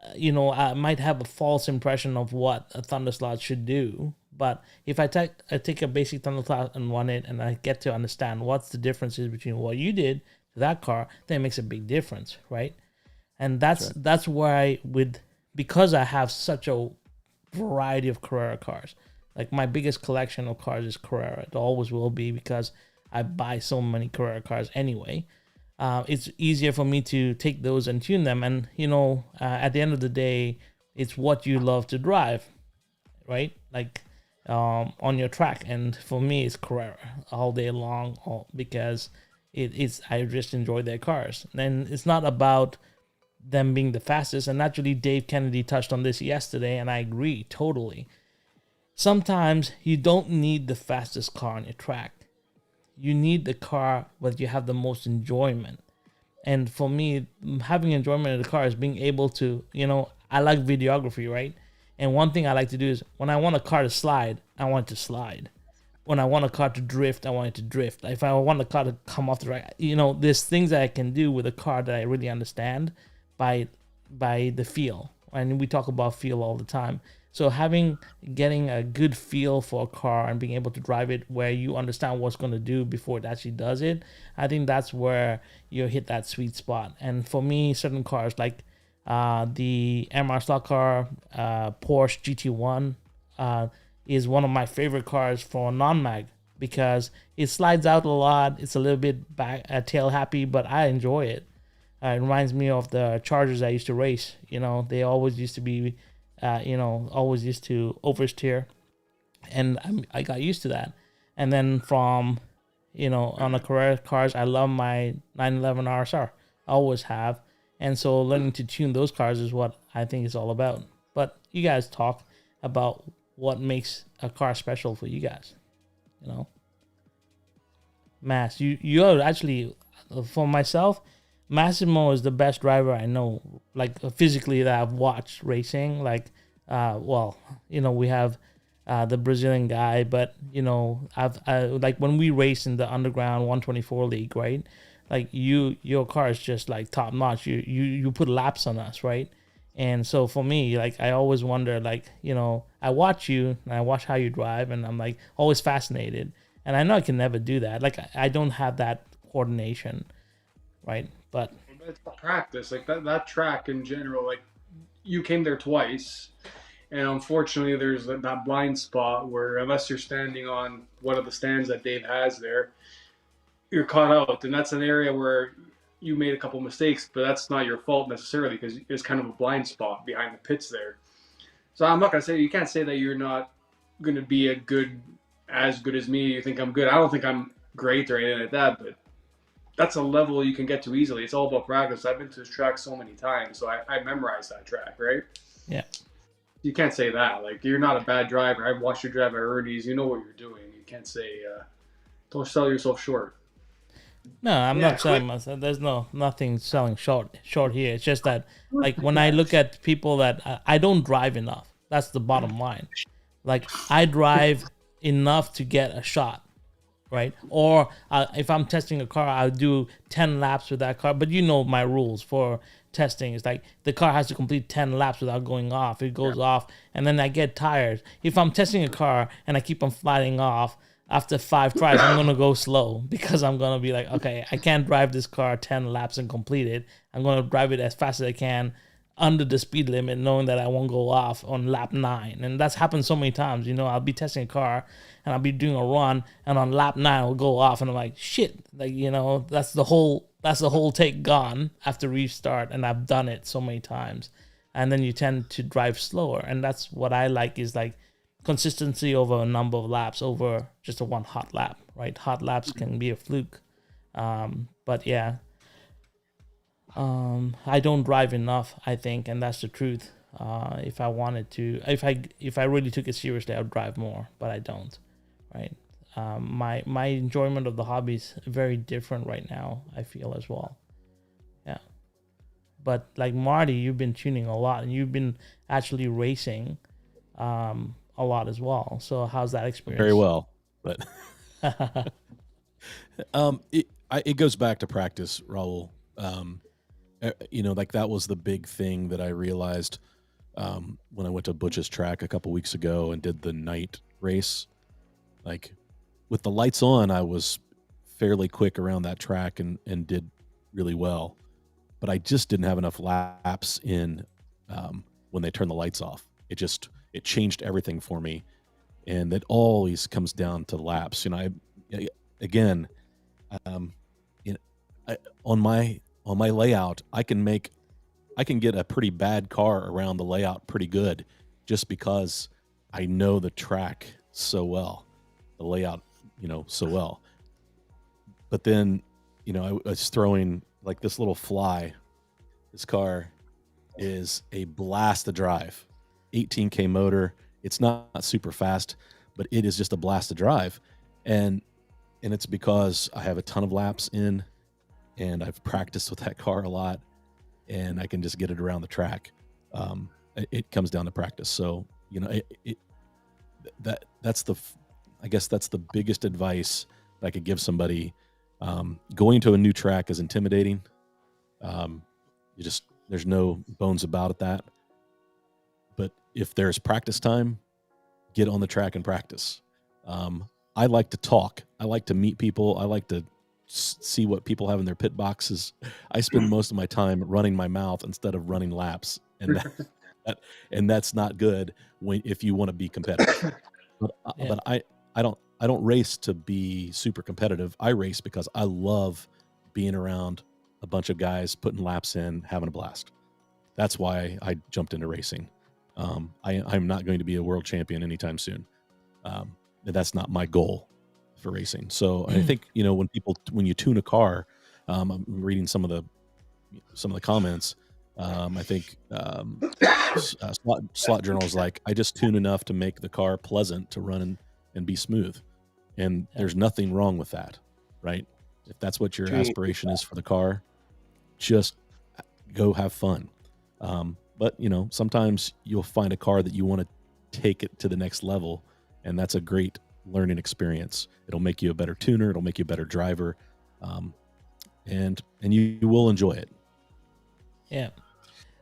I might have a false impression of what a Thunderslot should do. But if I take a basic Thunderslot and run it, and I get to understand what's the differences between what you did to that car, then it makes a big difference, right? And that's why because I have such a variety of Carrera cars, like my biggest collection of cars is Carrera. It always will be, because I buy so many Carrera cars anyway. It's easier for me to take those and tune them. And, at the end of the day, it's what you love to drive, right? Like on your track. And for me, it's Carrera all day long, because I just enjoy their cars. And it's not about them being the fastest. And naturally, Dave Kennedy touched on this yesterday, and I agree totally. Sometimes you don't need the fastest car on your track. You need the car where you have the most enjoyment. And for me, having enjoyment of the car is being able to, I like videography, right? And one thing I like to do is, when I want a car to slide, I want it to slide. When I want a car to drift, I want it to drift. If I want a car to come off the track, there's things that I can do with a car that I really understand by the feel. And we talk about feel all the time. So getting a good feel for a car and being able to drive it where you understand what's going to do before it actually does it, I think that's where you hit that sweet spot. And for me, certain cars like the MR stock car, Porsche GT1 is one of my favorite cars for non-mag, because it slides out a lot. It's a little bit tail happy, but I enjoy it. It reminds me of the Chargers I used to race. They always used to be always used to oversteer, and I got used to that. And then from, on the Carrera cars, I love my 911 RSR. I always have. And so learning to tune those cars is what I think it's all about. But you guys talk about what makes a car special for you guys, Mass, you're actually, for myself, Massimo is the best driver I know, like physically, that I've watched racing. Like, we have the Brazilian guy, but I like when we race in the underground 124 league, right? Like your car is just like top notch. You put laps on us, right? And so for me, like I always wonder, like I watch you and I watch how you drive, and I'm like always fascinated. And I know I can never do that. Like I don't have that coordination, right? But it's practice, like that track in general. Like you came there twice, and unfortunately, there's that blind spot where unless you're standing on one of the stands that Dave has there, you're caught out, and that's an area where you made a couple mistakes, but that's not your fault necessarily, because it's kind of a blind spot behind the pits there. So I'm not gonna say, you can't say that you're not gonna be as good as me. You think I'm good? I don't think I'm great or anything like that, but that's a level you can get to easily. It's all about practice. I've been to this track so many times, so I memorized that track, right? Yeah. You can't say that. Like, you're not a bad driver. I've watched you drive at Ernie's. You know what you're doing. You can't say, don't sell yourself short. No, I'm not selling myself. There's nothing selling short here. It's just that, like, when I look at people that I don't drive enough. That's the bottom line. Like, I drive enough to get a shot. Right? Or if I'm testing a car, I'll do 10 laps with that car. But my rules for testing. It's like the car has to complete 10 laps without going off. It goes off, and then I get tired. If I'm testing a car and I keep on flying off, after 5 tries, I'm going to go slow because I'm going to be like, okay, I can't drive this car 10 laps and complete it. I'm going to drive it as fast as I can under the speed limit, knowing that I won't go off on lap 9. And that's happened so many times. I'll be testing a car and I'll be doing a run, and on lap 9 I'll go off, and I'm like, shit, like, that's the whole take gone after restart. And I've done it so many times. And then you tend to drive slower. And that's what I like, is like consistency over a number of laps over just a one hot lap, right? Hot laps can be a fluke. But yeah, I don't drive enough, I think, and that's the truth. If I wanted to, if I really took it seriously, I would drive more, but I don't, right? My enjoyment of the hobby is very different right now, I feel, as well. Yeah. But like Marty, you've been tuning a lot, and you've been actually racing a lot as well. So how's that experience? Very well, but it goes back to practice, Raul. Like that was the big thing that I realized when I went to Butch's track a couple weeks ago and did the night race. Like with the lights on, I was fairly quick around that track and did really well. But I just didn't have enough laps in when they turned the lights off. It changed everything for me, and it always comes down to laps. On my layout, I can get a pretty bad car around the layout pretty good, just because I know the track so well, the layout, so well. But then, I was throwing like this little fly. This car is a blast to drive. 18K motor. It's not super fast, but it is just a blast to drive. And it's because I have a ton of laps in, and I've practiced with that car a lot, and I can just get it around the track. It comes down to practice. So, that's the biggest advice that I could give somebody. Going to a new track is intimidating. There's no bones about it, that. But if there's practice time, get on the track and practice. I like to talk. I like to meet people. I like to see what people have in their pit boxes. I spend most of my time running my mouth instead of running laps, and that's not good if you want to be competitive. But I don't race to be super competitive. I race because I love being around a bunch of guys, putting laps in, having a blast. That's why I jumped into racing. I'm not going to be a world champion anytime soon. That's not my goal for racing. So I think, when you tune a car, I'm reading some of the comments. I think Slot Journal is like, I just tune enough to make the car pleasant to run and be smooth. And there's nothing wrong with that, right? If that's what your aspiration is for the car, just go have fun. But sometimes you'll find a car that you want to take it to the next level, and that's a great learning experience. It'll make you a better tuner. It'll make you a better driver, and you will enjoy it. Yeah.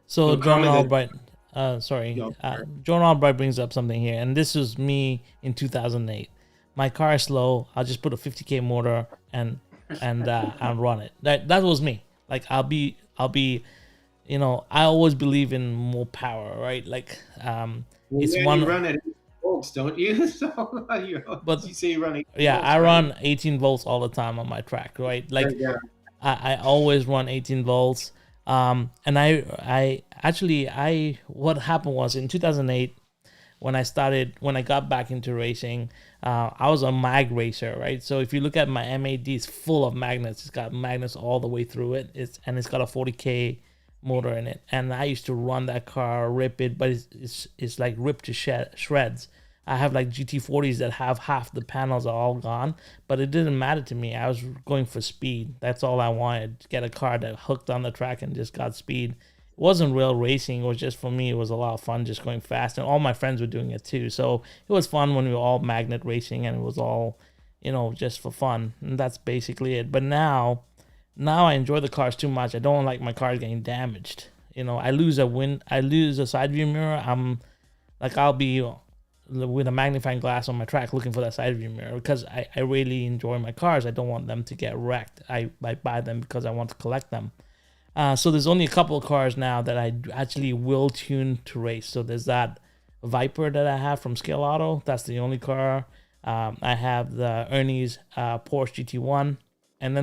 So John Albright, John Albright brings up something here, and this was me in 2008. My car is slow. I'll just put a 50K motor and run it. That was me. Like I'll be. I always believe in more power, right? Like it's one. You run at 18 volts, don't you? So but you say you run 18 volts, I run 18 volts all the time on my track, right? Like I always run 18 volts. And what happened was in 2008 when I got back into racing, I was a mag racer, right? So if you look at my MAD, it's full of magnets. It's got magnets all the way through it. It's got a 40K motor in it, and I used to run that car, rip it, but it's like ripped to shreds. I have like GT40s that have half the panels are all gone, but it didn't matter to me. I was going for speed. That's all I wanted, to get a car that hooked on the track and just got speed. It wasn't real racing. It was just, for me, it was a lot of fun just going fast, and all my friends were doing it too. So it was fun when we were all magnet racing, and it was all, just for fun. And that's basically it. But now I enjoy the cars too much. I don't like my cars getting damaged. I lose a side view mirror. I'm like, I'll be with a magnifying glass on my track looking for that side view mirror because I really enjoy my cars. I don't want them to get wrecked. I buy them because I want to collect them. So there's only a couple of cars now that I actually will tune to race. So there's that Viper that I have from Scale Auto. That's the only car. I have the Ernie's Porsche GT1, and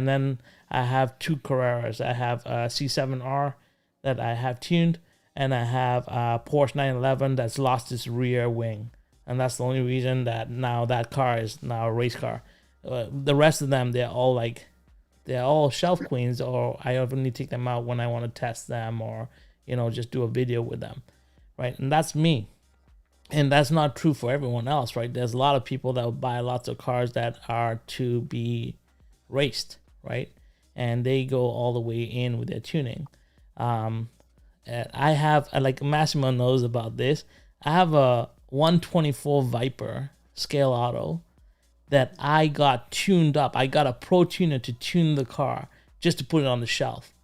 then I have two Carreras. I have a C7R that I have tuned, and I have a Porsche 911 that's lost its rear wing, and that's the only reason that now that car is now a race car. The rest of them, they're all shelf queens, or I only take them out when I want to test them, or just do a video with them, right? And that's me. And that's not true for everyone else, right? There's a lot of people that will buy lots of cars that are to be raced, right? And they go all the way in with their tuning. I have, like Massimo knows about this, I have a 124 Viper Scale Auto that I got tuned up. I got a pro tuner to tune the car just to put it on the shelf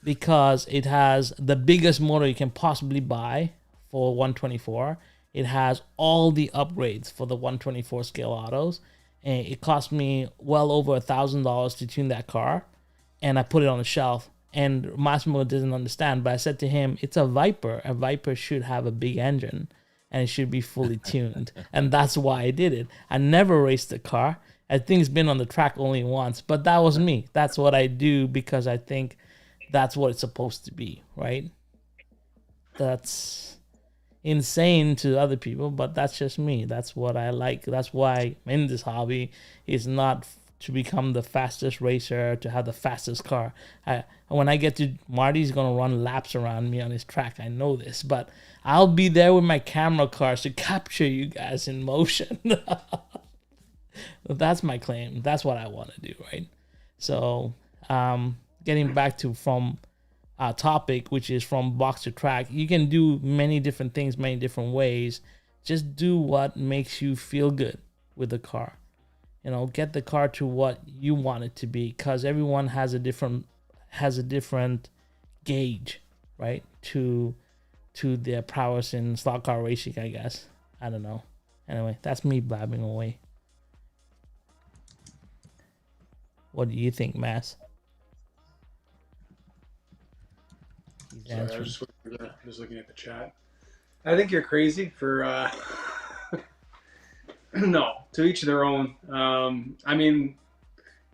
because it has the biggest motor you can possibly buy for 124. It has all the upgrades for the 124 Scale Autos, and it cost me well over $1,000 to tune that car, and I put it on the shelf. And Massimo doesn't understand, but I said to him, it's a Viper. A Viper should have a big engine, and it should be fully tuned. And that's why I did it. I never raced the car. I think it's been on the track only once, but that was me. That's what I do because I think that's what it's supposed to be, right? That's insane to other people, but that's just me. That's what I like. That's why I'm in this hobby. Is not to become the fastest racer, to have the fastest car. When I get to Marty's gonna run laps around me on his track. I know this, but I'll be there with my camera cars to capture you guys in motion. That's my claim. That's what I want to do, right? So, getting back to from our topic, which is from box to track, you can do many different things, many different ways. Just do what makes you feel good with the car. Get the car to what you want it to be, because everyone has a different gauge, right? To their prowess in slot car racing, I guess. I don't know. Anyway, that's me blabbing away. What do you think, Mass? Sorry, I was just looking at the chat. I think you're crazy for no, to each their own. I mean,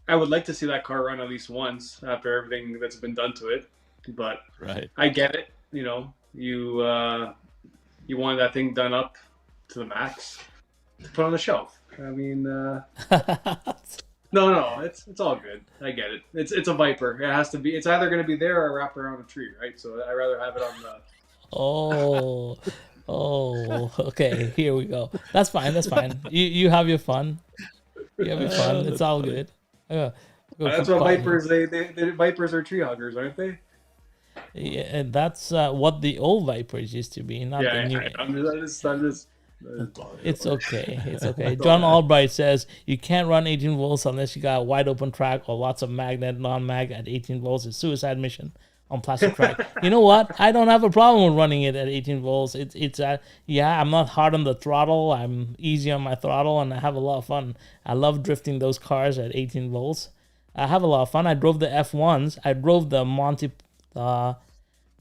I would like to see that car run at least once after everything that's been done to it, but right. I get it. You want that thing done up to the max to put on the shelf. I mean, no, it's all good. I get it. It's a Viper. It has to be. It's either going to be there or wrapped around a tree, right? So I'd rather have it on the. Oh, okay. Here we go. That's fine. You have your fun. It's all good. That's what Vipers. They Vipers are tree huggers, aren't they? Yeah, and that's what the old Vipers used to be, not the new. I'm just. It's okay. It's okay. John Albright says you can't run 18 volts unless you got a wide open track or lots of magnet, non-mag at 18 volts. It's suicide mission on plastic track. You know what? I don't have a problem with running it at 18 volts. It's I'm not hard on the throttle. I'm easy on my throttle, and I have a lot of fun. I love drifting those cars at 18 volts. I have a lot of fun. I drove the F1s. I drove the Monty, the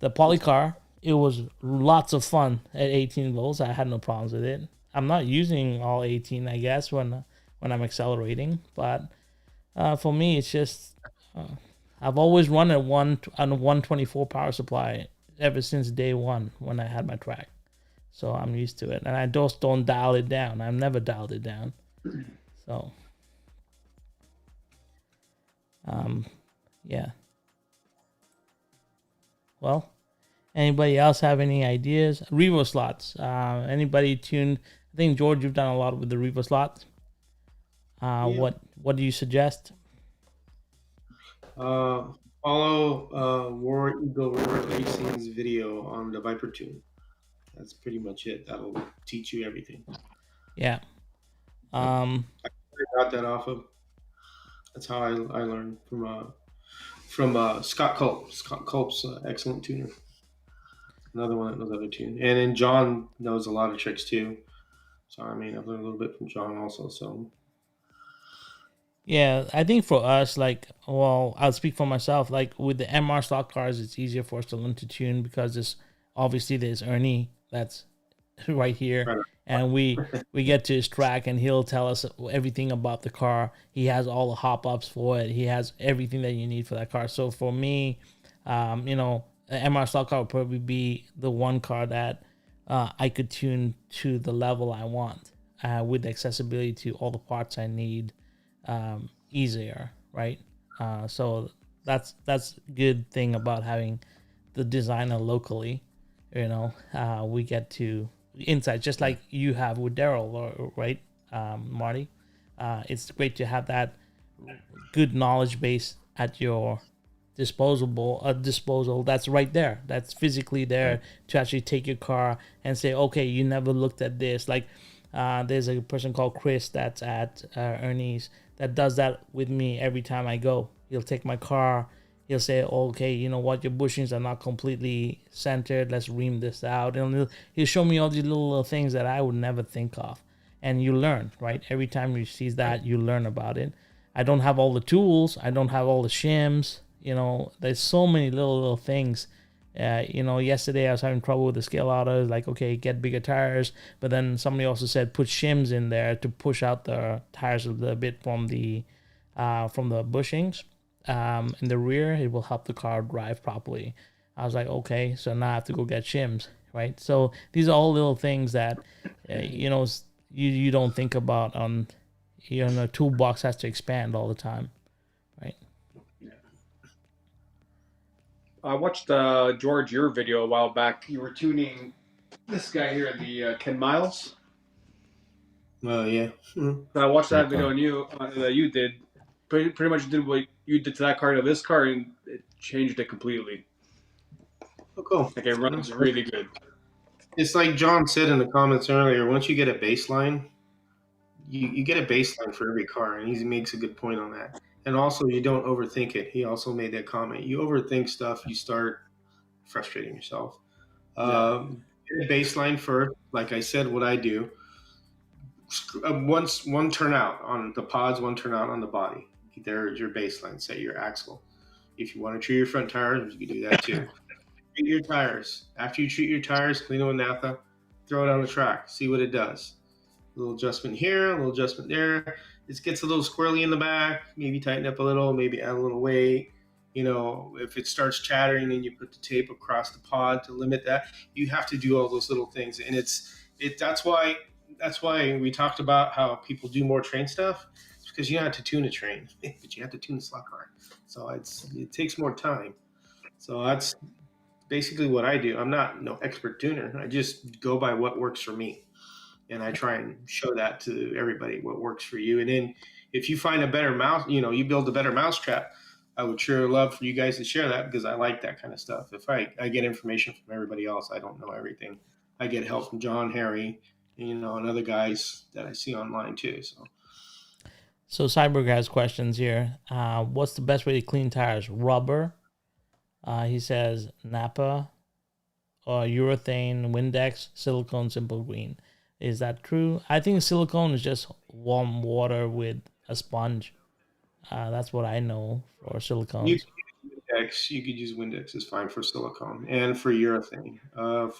Polycar. It was lots of fun at 18 volts. I had no problems with it. I'm not using all 18, I guess, when I'm accelerating. But for me, it's just I've always run on 124 power supply ever since day one when I had my track. So I'm used to it. And I just don't dial it down. I've never dialed it down. So, yeah. Well. Anybody else have any ideas? Revo slots. Anybody tuned? I think George, you've done a lot with the Revo slots. Yeah. What do you suggest? Follow War Eagle Racing's video on the Viper tune. That's pretty much it. That'll teach you everything. Yeah. I got that off of. That's how I learned from Scott Culp's excellent tuner. Another one that knows how to tune. And then John knows a lot of tricks too. So I mean, I've learned a little bit from John also. So Yeah, I think for us, like, well, I'll speak for myself. Like with the MR stock cars, it's easier for us to learn to tune because there's Ernie that's right here, right. and we get to his track, and he'll tell us everything about the car. He has all the hop ups for it. He has everything that you need for that car. So for me, an MR stock car would probably be the one car that I could tune to the level I want, with accessibility to all the parts I need, easier, right? So that's good thing about having the designer locally. We get to insight just like you have with Daryl, right, Marty? It's great to have that good knowledge base at your disposal that's right there, that's physically there, to actually take your car and say, okay, you never looked at this. Like there's a person called Chris that's at Ernie's that does that with me every time I go. He'll take my car, he'll say, okay, you know what, your bushings are not completely centered, let's ream this out, and he'll show me all these little things that I would never think of. And you learn, right? Every time you see that, you learn about it. I don't have all the tools, I don't have all the shims. There's so many little things. Yesterday I was having trouble with the scale auto. Like, okay, get bigger tires, but then somebody also said put shims in there to push out the tires a little bit from the bushings. In the rear, it will help the car drive properly. I was like, okay, so now I have to go get shims, right? So these are all little things that you don't think about. The toolbox has to expand all the time, right? I watched George, your video a while back. You were tuning this guy here, the Ken Miles. Oh yeah. So I watched that video on you that you did. Pretty much did what you did to that car to this car, and it changed it completely. Oh, cool. Like, it runs really good. It's like John said in the comments earlier. Once you get a baseline, you get a baseline for every car, and he makes a good point on that. And also, you don't overthink it. He also made that comment. You overthink stuff, you start frustrating yourself. Get a baseline first. Like I said, what I do, one turnout on the pods, one turnout on the body. There's your baseline. Set your axle. If you want to treat your front tires, you can do that too. Treat your tires. After you treat your tires, clean them with naphtha, throw it on the track, see what it does. A little adjustment here, a little adjustment there. It gets a little squirrely in the back. Maybe tighten up a little, maybe add a little weight. If it starts chattering, then you put the tape across the pod to limit that. You have to do all those little things, and that's why we talked about how people do more train stuff. It's because you don't have to tune a train, but you have to tune the slot car. So it takes more time. So that's basically what I do. I'm not no expert tuner. I just go by what works for me. And I try and show that to everybody, what works for you. And then if you find a better mouse, you build a better mousetrap, I would sure love for you guys to share that, because I like that kind of stuff. If I get information from everybody else, I don't know everything. I get help from John, Harry, and other guys that I see online too. So Cyborg has questions here. What's the best way to clean tires? Rubber. He says Napa, or urethane, Windex, silicone, simple green. Is that true? I think silicone is just warm water with a sponge. That's what I know for silicones. You could use Windex is fine for silicone and for urethane.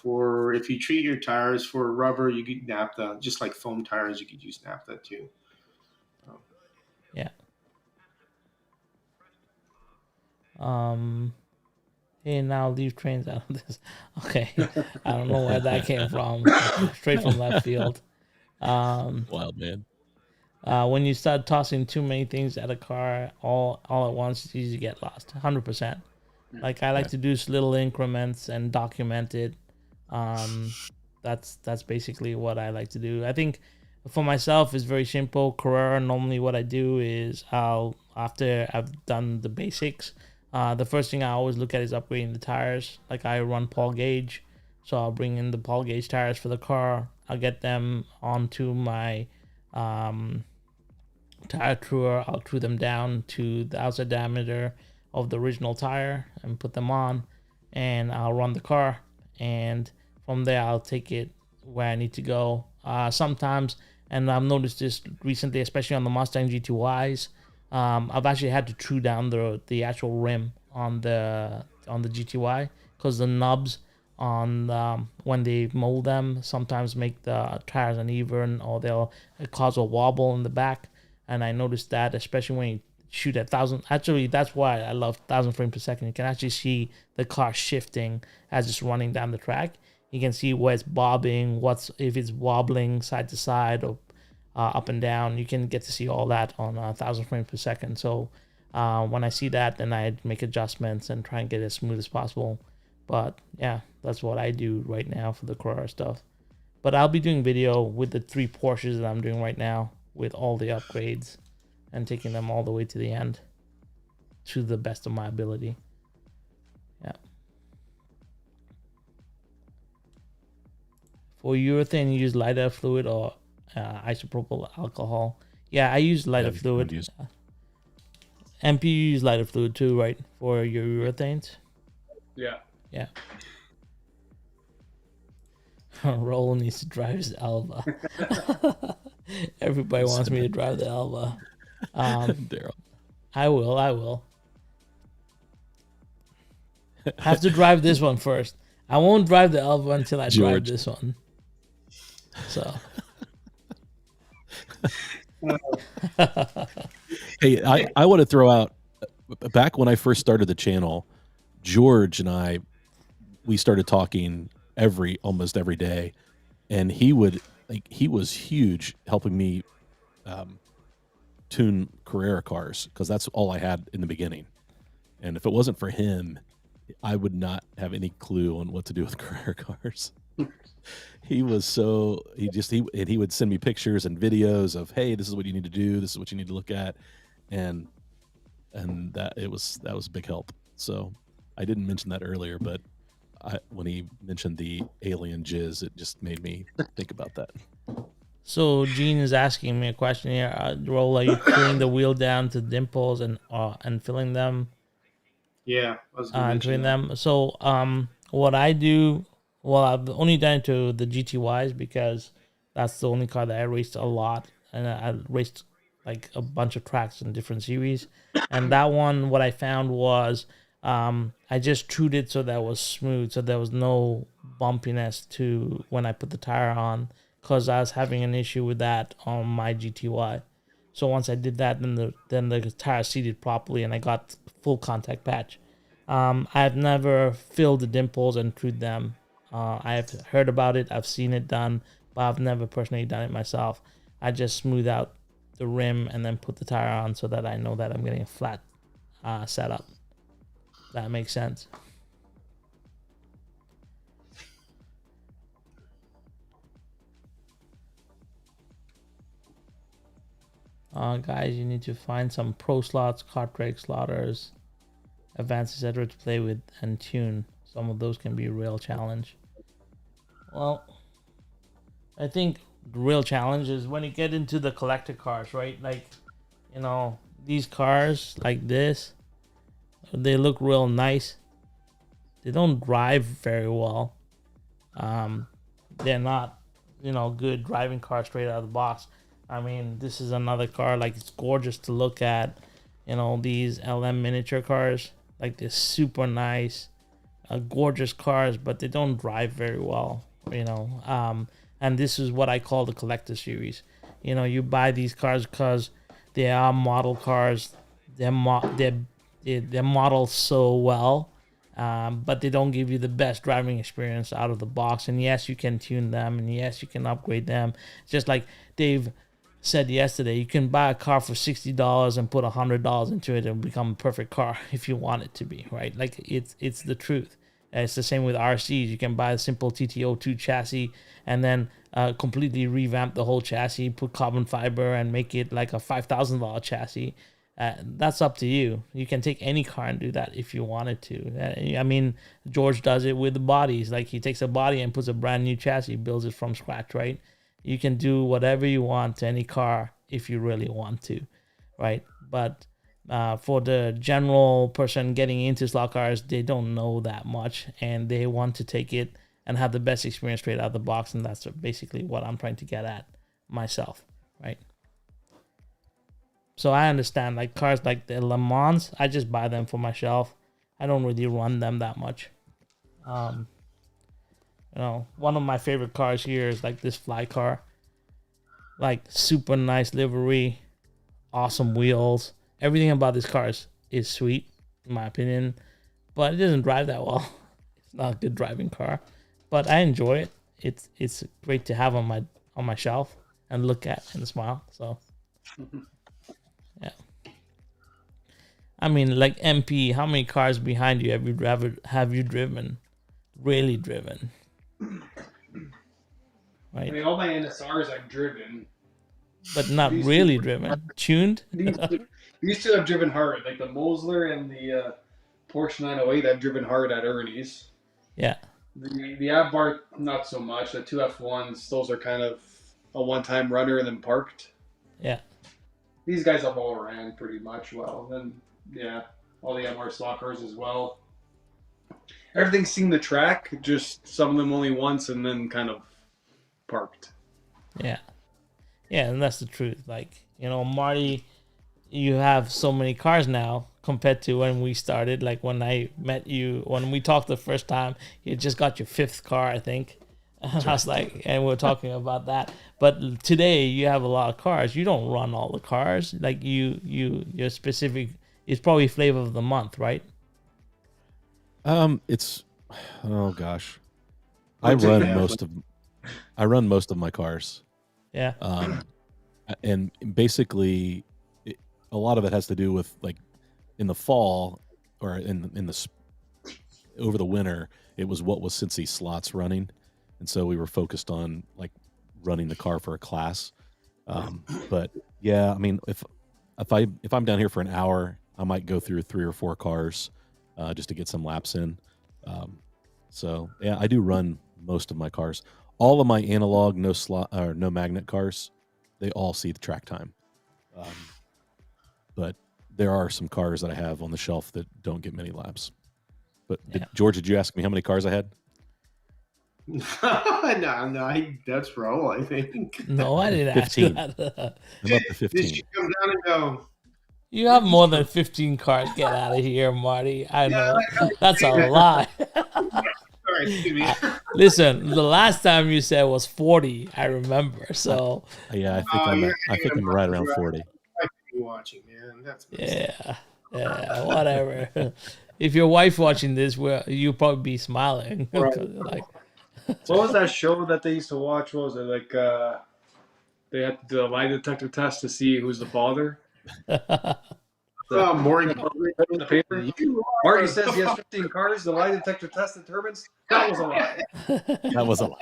For if you treat your tires for rubber, you could naphtha. Just like foam tires, you could use naphtha too. Yeah. Hey, now leave trains out of this. Okay, I don't know where that came from. Straight from left field. Wild man. When you start tossing too many things at a car all at once, it's easy to get lost. 100%. Like, I like to do little increments and document it. That's basically what I like to do. I think for myself, it's very simple. Carrera, normally what I do is after I've done the basics, the first thing I always look at is upgrading the tires. Like, I run Paul Gauge, so I'll bring in the Paul Gauge tires for the car. I'll get them onto my tire truer. I'll true them down to the outside diameter of the original tire and put them on, and I'll run the car. and from there I'll take it where I need to go. Sometimes, and I've noticed this recently, especially on the Mustang GT-Ys, I've actually had to true down the actual rim on the GTY, because the nubs on when they mold them sometimes make the tires uneven, or they'll cause a wobble in the back. And I noticed that, especially when you shoot at 1,000. Actually, that's why I love 1,000 frames per second. You can actually see the car shifting as it's running down the track. You can see where it's bobbing, if it's wobbling side to side or up and down. You can get to see all that on 1,000 frames per second. So when I see that, then I make adjustments and try and get it as smooth as possible. But yeah, that's what I do right now for the Carrera stuff. But I'll be doing video with the 3 Porsches that I'm doing right now with all the upgrades and taking them all the way to the end to the best of my ability. Yeah. For urethane, you use lighter fluid or isopropyl alcohol. Yeah, I use lighter fluid. MP, you use lighter fluid too, right? For your urethanes? Yeah. Yeah. Roll needs to drive his Alva. Everybody wants me to drive the Alva. I will. I have to drive this one first. I won't drive the Alva until I drive this one. So. Hey, I want to throw out, back when I first started the channel, George and we started talking almost every day, and he was huge helping me tune Carrera cars, because that's all I had in the beginning. And if it wasn't for him, I would not have any clue on what to do with Carrera cars. He would send me pictures and videos of, hey, this is what you need to do, this is what you need to look at, and that was a big help. So I didn't mention that earlier, but when he mentioned the alien jizz, it just made me think about that. So Gene is asking me a question here. Roll, are you cooling the wheel down to dimples and filling them? Yeah, I was and filling them. So what I do, well, I've only done it to the GTYs because that's the only car that I raced a lot, and I raced like a bunch of tracks in different series. And that one, what I found was I just trued it so that it was smooth, so there was no bumpiness to when I put the tire on, because I was having an issue with that on my GTY. So once I did that, then the tire seated properly, and I got full contact patch. I've never filled the dimples and trued them. I've heard about it, I've seen it done, but I've never personally done it myself. I just smooth out the rim and then put the tire on so that I know that I'm getting a flat setup. That makes sense. Guys, you need to find some pro slots, cartridge slotters, advanced etc. to play with and tune. Some of those can be a real challenge. Well, I think the real challenge is when you get into the collector cars, right? Like, you know, these cars like this, they look real nice. They don't drive very well. They're not, good driving cars straight out of the box. I mean, this is another car, like, it's gorgeous to look at. These LM miniature cars, like, they're super nice, gorgeous cars, but they don't drive very well, and this is what I call the collector series. You buy these cars because they are model cars. They're modeled so well, but they don't give you the best driving experience out of the box. And yes, you can tune them, and yes, you can upgrade them. Just like Dave said yesterday, you can buy a car for $60 and put $100 into it and become a perfect car if you want it to be, right? Like, it's the truth. It's the same with RCs. You can buy a simple TT02 chassis and then completely revamp the whole chassis, put carbon fiber and make it like a $5,000 chassis. That's up to you. You can take any car and do that if you wanted to. I mean, George does it with the bodies. Like, he takes a body and puts a brand new chassis, builds it from scratch, right? You can do whatever you want to any car if you really want to, right? But for the general person getting into slot cars, they don't know that much, and they want to take it and have the best experience straight out of the box, and that's basically what I'm trying to get at myself, right? So I understand, like cars like the Le Mans, I just buy them for myself. I don't really run them that much. You know, one of my favorite cars here is like this fly car, like super nice livery, awesome wheels. Everything about this car is sweet, in my opinion, but it doesn't drive that well. It's not a good driving car, but I enjoy it. It's great to have on my shelf and look at and smile. So, yeah. I mean, like MP, how many cars behind you have you driven? Really driven? Right. I mean, all my NSRs I've driven, but not really driven. Tuned. These two I've driven hard, like the Mosler and the Porsche 908. I've driven hard at Ernie's. Yeah. The Abarth, not so much. The two F1s, those are kind of a one-time runner and then parked. Yeah. These guys have all ran pretty much well. Then, yeah, all the MR slot cars as well. Everything's seen the track, just some of them only once and then kind of parked. Yeah. Yeah, and that's the truth. Like, you know, Marty, you have so many cars now compared to when we started. Like when I met you, when we talked the first time, you just got your 5th car, I think. And I was like, and we're talking about that. But today you have a lot of cars. You don't run all the cars. Like your specific, it's probably flavor of the month, right? It's, oh gosh, I run most of my cars. Yeah. And basically, a lot of it has to do with like in the fall or in the over the winter, it was what was Cincy slots running, and so we were focused on like running the car for a class. But yeah, I mean, if I'm down here for an hour, I might go through 3 or 4 cars just to get some laps in. So yeah, I do run most of my cars. All of my analog, no slot or no magnet cars, they all see the track time. But there are some cars that I have on the shelf that don't get many laps. But George, did you ask me how many cars I had? No, that's Raul, I think. No, I didn't 15. ask that. I'm up to 15. Did you come down and go? You have more than 15 cars. Get out of here, Marty. I know. That's a lie. Sorry, excuse me. Listen, the last time you said was 40, I remember. So yeah, I think I'm right around 40. I be watching, man. That's yeah, whatever. If your wife watching this, you'll probably be smiling. Right. Like, what was that show that they used to watch? What was it like? They had to do a lie detector test to see who's the father. Morning in the paper. Marty says he has 15 cars. The lie detector test determines that was a lie. That was a lie.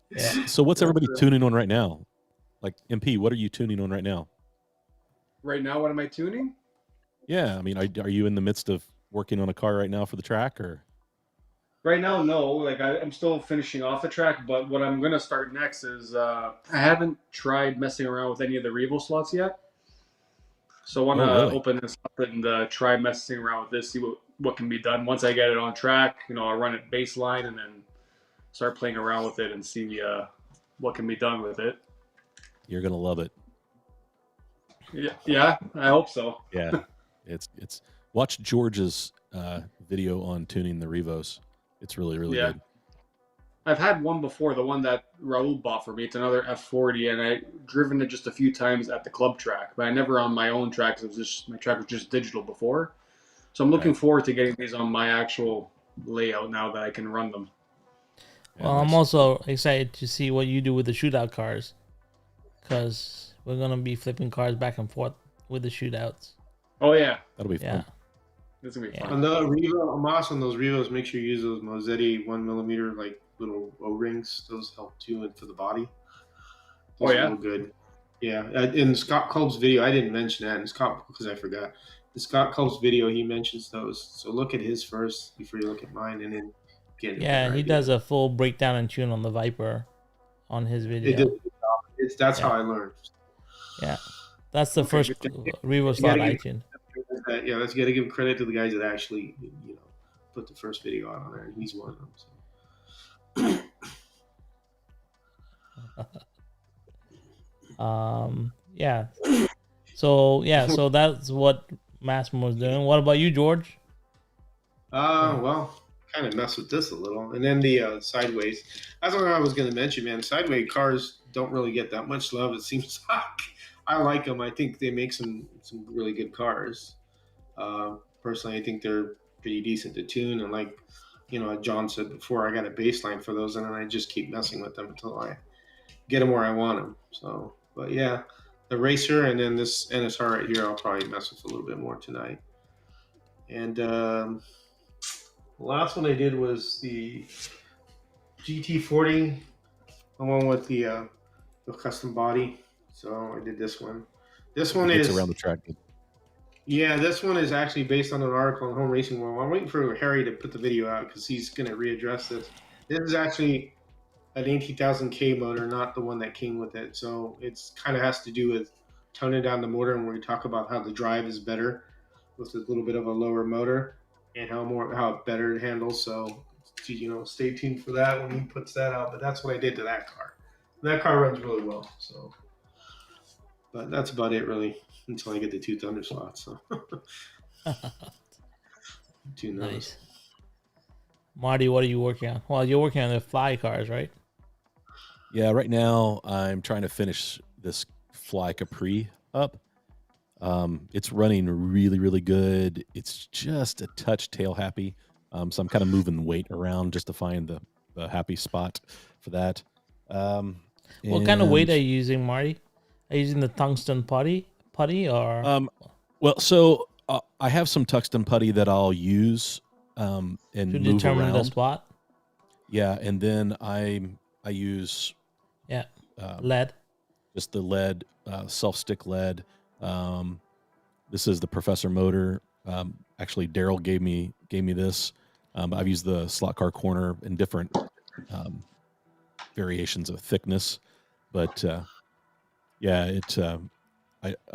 yeah. So what's everybody tuning on right now? Like MP, what are you tuning on right now? Right now, what am I tuning? Yeah, I mean, are you in the midst of working on a car right now for the track, or? Right now, no. Like I'm still finishing off the track, but what I'm gonna start next is I haven't tried messing around with any of the Revo slots yet. So I want to open this up and try messing around with this, see what can be done. Once I get it on track, I'll run it baseline and then start playing around with it and see what can be done with it. You're gonna love it. Yeah, I hope so. Yeah, it's watch George's video on tuning the Revos. It's really good. I've had one before, the one that Raul bought for me. It's another F40, and I've driven it just a few times at the club track, but I never on my own track. My track was just digital before. So I'm looking forward to getting these on my actual layout now that I can run them. Well, I'm also excited to see what you do with the shootout cars, because we're gonna be flipping cars back and forth with the shootouts. Oh yeah, that'll be fun. It's gonna be fun. On the Revo, on those Revos, make sure you use those Mozetti 1mm like little O-rings. Those help too, and for the body. Those are real good. Yeah, in Scott Culp's video, I didn't mention that in Scott because I forgot. In Scott Culp's video, he mentions those. So look at his first before you look at mine, and then get it. Yeah, he does a full breakdown and tune on the Viper on his video. That's how I learned. Yeah, that's the first Revo slot I tuned. Yeah, let's gotta give credit to the guys that actually, put the first video out on there, and he's one of them. So. Yeah. So that's what Massimo was doing. What about you, George? Well, kind of mess with this a little, and then the sideways. That's what I was going to mention, man. Sideways cars don't really get that much love. It seems like I like them. I think they make some really good cars. Personally, I think they're pretty decent to tune, and like John said before, I got a baseline for those, and then I just keep messing with them until I get them where I want them. So, but yeah, the racer and then this NSR right here, I'll probably mess with a little bit more tonight. And the last one I did was the GT40, the one with the custom body. So I did this one. This one is around the track. Yeah, this one is actually based on an article on Home Racing World. I'm waiting for Harry to put the video out because he's going to readdress this. This is actually an 18,000K motor, not the one that came with it. So it's kind of has to do with toning down the motor, and we talk about how the drive is better with a little bit of a lower motor and how better it handles. So stay tuned for that when he puts that out. But that's what I did to that car. That car runs really well. So, but that's about it really until I get the 2 Thunderslots. So. Nice. Marty, what are you working on? Well, you're working on the fly cars, right? Yeah, right now I'm trying to finish this Fly Capri up. It's running really, really good. It's just a touch tail happy. So I'm kind of moving the weight around just to find the happy spot for that. What kind of weight are you using, Marty? Are you using the tungsten putty or? Well, so I have some tungsten putty that I'll use and to move determine around. the spot. Yeah, and then I use lead. Just the lead, self-stick lead. This is the Professor motor. Actually, Daryl gave me this. I've used the slot car corner in different variations of thickness, but I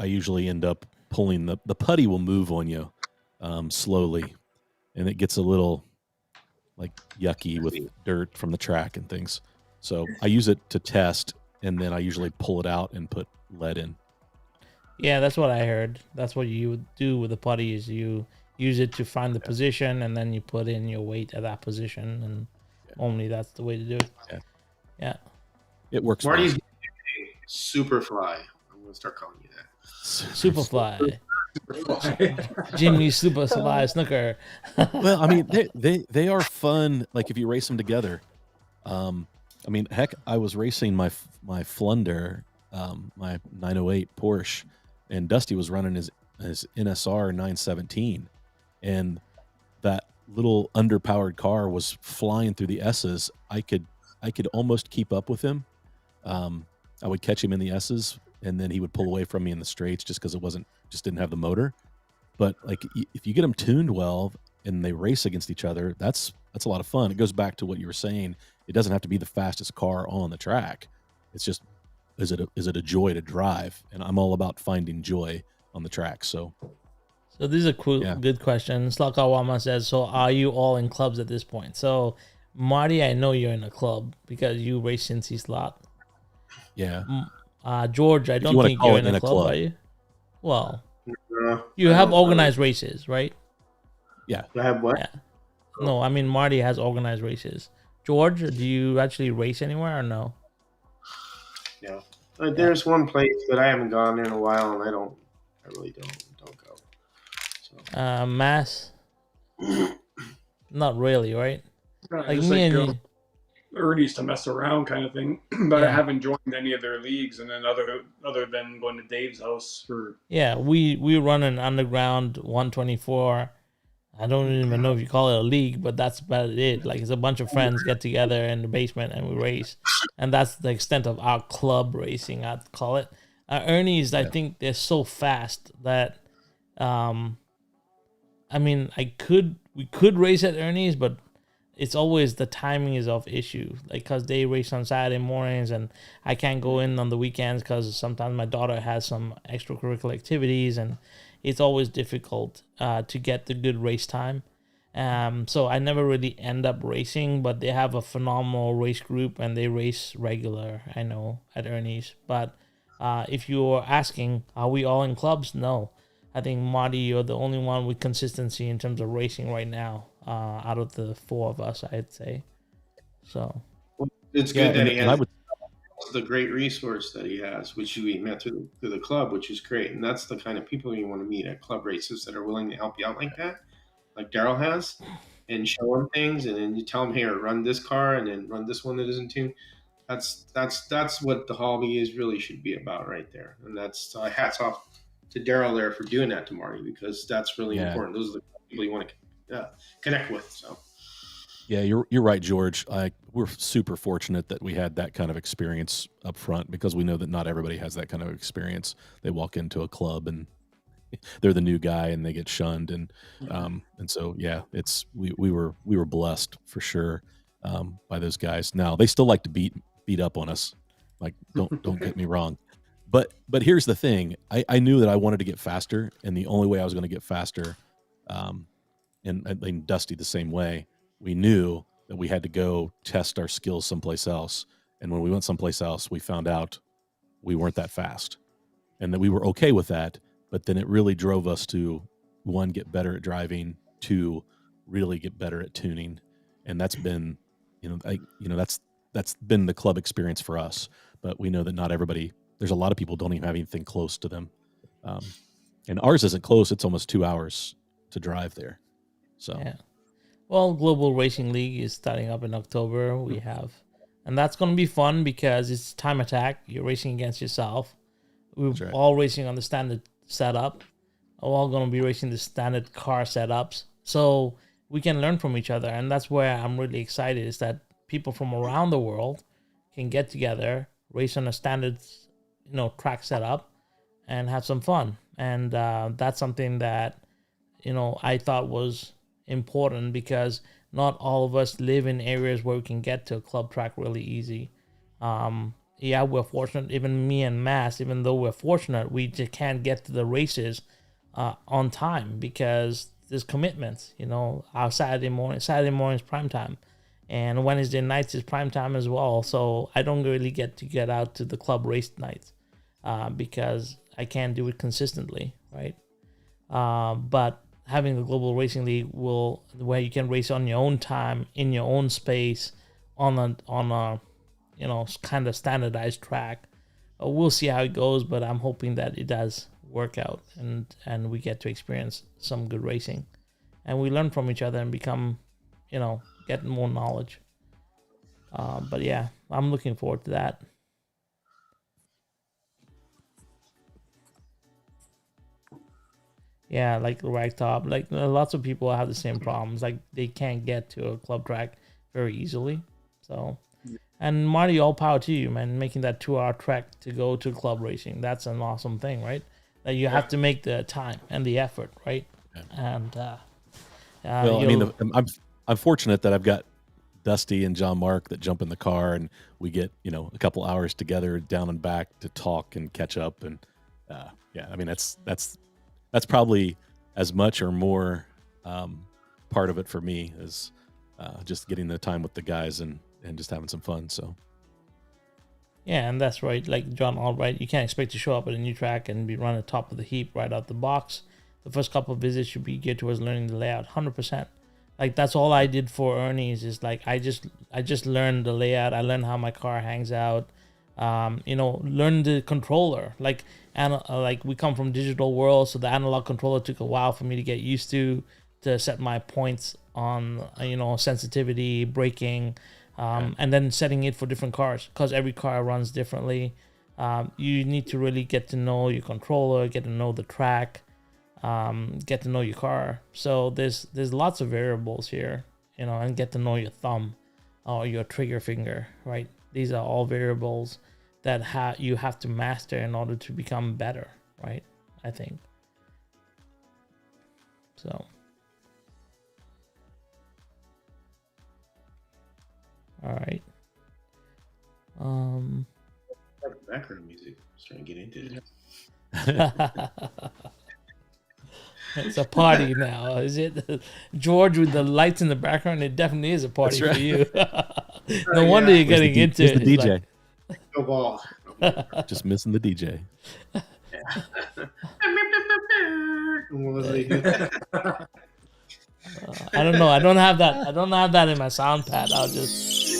usually end up pulling the putty will move on you slowly, and it gets a little like yucky with dirt from the track and things. So I use it to test, and then I usually pull it out and put lead in. Yeah, that's what I heard. That's what you would do with the putty is you use it to find the position, and then you put in your weight at that position, and only that's the way to do it. Yeah. It works. Marty's Superfly. I'm going to start calling you that. Superfly. Jimmy Superfly Snooker. Well, I mean, they are fun. Like if you race them together. I mean, heck, I was racing my Flunder, my 908 Porsche, and Dusty was running his NSR 917, and that little underpowered car was flying through the S's. I could almost keep up with him. I would catch him in the S's, and then he would pull away from me in the straights just because didn't have the motor. But like if you get them tuned well and they race against each other, that's a lot of fun. It goes back to what you were saying. It doesn't have to be the fastest car on the track. It's just is it a joy to drive? And I'm all about finding joy on the track. So this is a good question. Slakawama says, so are you all in clubs at this point? So Marty, I know you're in a club because you race Cincy Slot. Yeah. George, I don't think you're in a club, are you? Well, you have organized races, right? Yeah. I have what? Yeah. No, I mean Marty has organized races. George, do you actually race anywhere or no? No. There's one place, but I haven't gone there in a while, and I really don't go. So. Mass? Not really, right? Like me and you. Ernie's to mess around kind of thing, but I haven't joined any of their leagues, and then other than going to Dave's house for. Yeah, we run an underground 124. I don't even know if you call it a league, but that's about it. Like it's a bunch of friends get together in the basement and we race, and that's the extent of our club racing, I'd call it. Ernie's, I think they're so fast that, I mean, we could race at Ernie's, but it's always the timing is of issue, like because they race on Saturday mornings and I can't go in on the weekends because sometimes my daughter has some extracurricular activities and it's always difficult to get the good race time. So I never really end up racing, but they have a phenomenal race group and they race regular, I know, at Ernie's. But if you're asking, are we all in clubs? No. I think, Marty, you're the only one with consistency in terms of racing right now, out of the four of us, I'd say. So it's good that he has the great resource that he has, which we met through the club, which is great. And that's the kind of people you want to meet at club races that are willing to help you out like that, like Daryl has, and show him things, and then you tell him, here, run this car, and then run this one that isn't tuned. That's what the hobby is really should be about right there. And that's hats off to Daryl there for doing that to Marty, because that's really important. Those are the people you want to connect with. So. Yeah, you're right, George. We're super fortunate that we had that kind of experience up front, because we know that not everybody has that kind of experience. They walk into a club and they're the new guy and they get shunned, and so yeah, we were blessed for sure by those guys. Now they still like to beat up on us, like don't get me wrong, but here's the thing: I knew that I wanted to get faster, and the only way I was going to get faster, and Dusty the same way. We knew that we had to go test our skills someplace else. And when we went someplace else, we found out we weren't that fast, and that we were okay with that. But then it really drove us to, one, get better at driving, two, really get better at tuning. And that's been, that's been the club experience for us. But we know that not everybody, there's a lot of people don't even have anything close to them. And ours isn't close. It's almost 2 hours to drive there. So, yeah. Well, Global Racing League is starting up in October. We have, and that's going to be fun because it's time attack. You're racing against yourself. We're all racing on the standard setup. We're all going to be racing the standard car setups. So we can learn from each other. And that's where I'm really excited, is that people from around the world can get together, race on a standard, track setup, and have some fun. And that's something that, I thought was important, because not all of us live in areas where we can get to a club track really easy. Yeah, we're fortunate. Even me and Mass, even though we're fortunate, we just can't get to the races on time because there's commitments. Our Saturday morning is prime time, and Wednesday nights is prime time as well. So I don't really get out to the club race nights because I can't do it consistently, right? But having the Global Racing League where you can race on your own time, in your own space, on a kind of standardized track. We'll see how it goes, but I'm hoping that it does work out, and we get to experience some good racing, and we learn from each other and become, get more knowledge. But yeah, I'm looking forward to that. Yeah, like Ragtop, like lots of people have the same problems. Like they can't get to a club track very easily. So, and Marty, all power to you, man, making that 2-hour trek to go to club racing. That's an awesome thing, right? That you have to make the time and the effort, right? Yeah. And well, I mean, I'm fortunate that I've got Dusty and John Mark that jump in the car, and we get a couple hours together down and back to talk and catch up. And yeah, I mean that's probably as much or more part of it for me, is just getting the time with the guys and just having some fun. So yeah, and that's right. Like John Albright, you can't expect to show up at a new track and be running top of the heap right out the box. The first couple of visits should be geared towards learning the layout, 100%. Like that's all I did for Ernie's, is like I just learned the layout. I learned how my car hangs out. Learn the controller. Like we come from digital world, so the analog controller took a while for me to get used to set my points on sensitivity, braking, and then setting it for different cars, because every car runs differently. You need to really get to know your controller, get to know the track, get to know your car. So there's lots of variables here, and get to know your thumb or your trigger finger, right? These are all variables that you have to master in order to become better, right? I think. So. All right. Background music. Just trying to get into it. It's a party now. Is it George with the lights in the background? It definitely is a party for you. No wonder you're getting into it. The DJ. No ball. Just missing the DJ. I don't know. I don't have that. I don't have that in my sound pad. I'll just.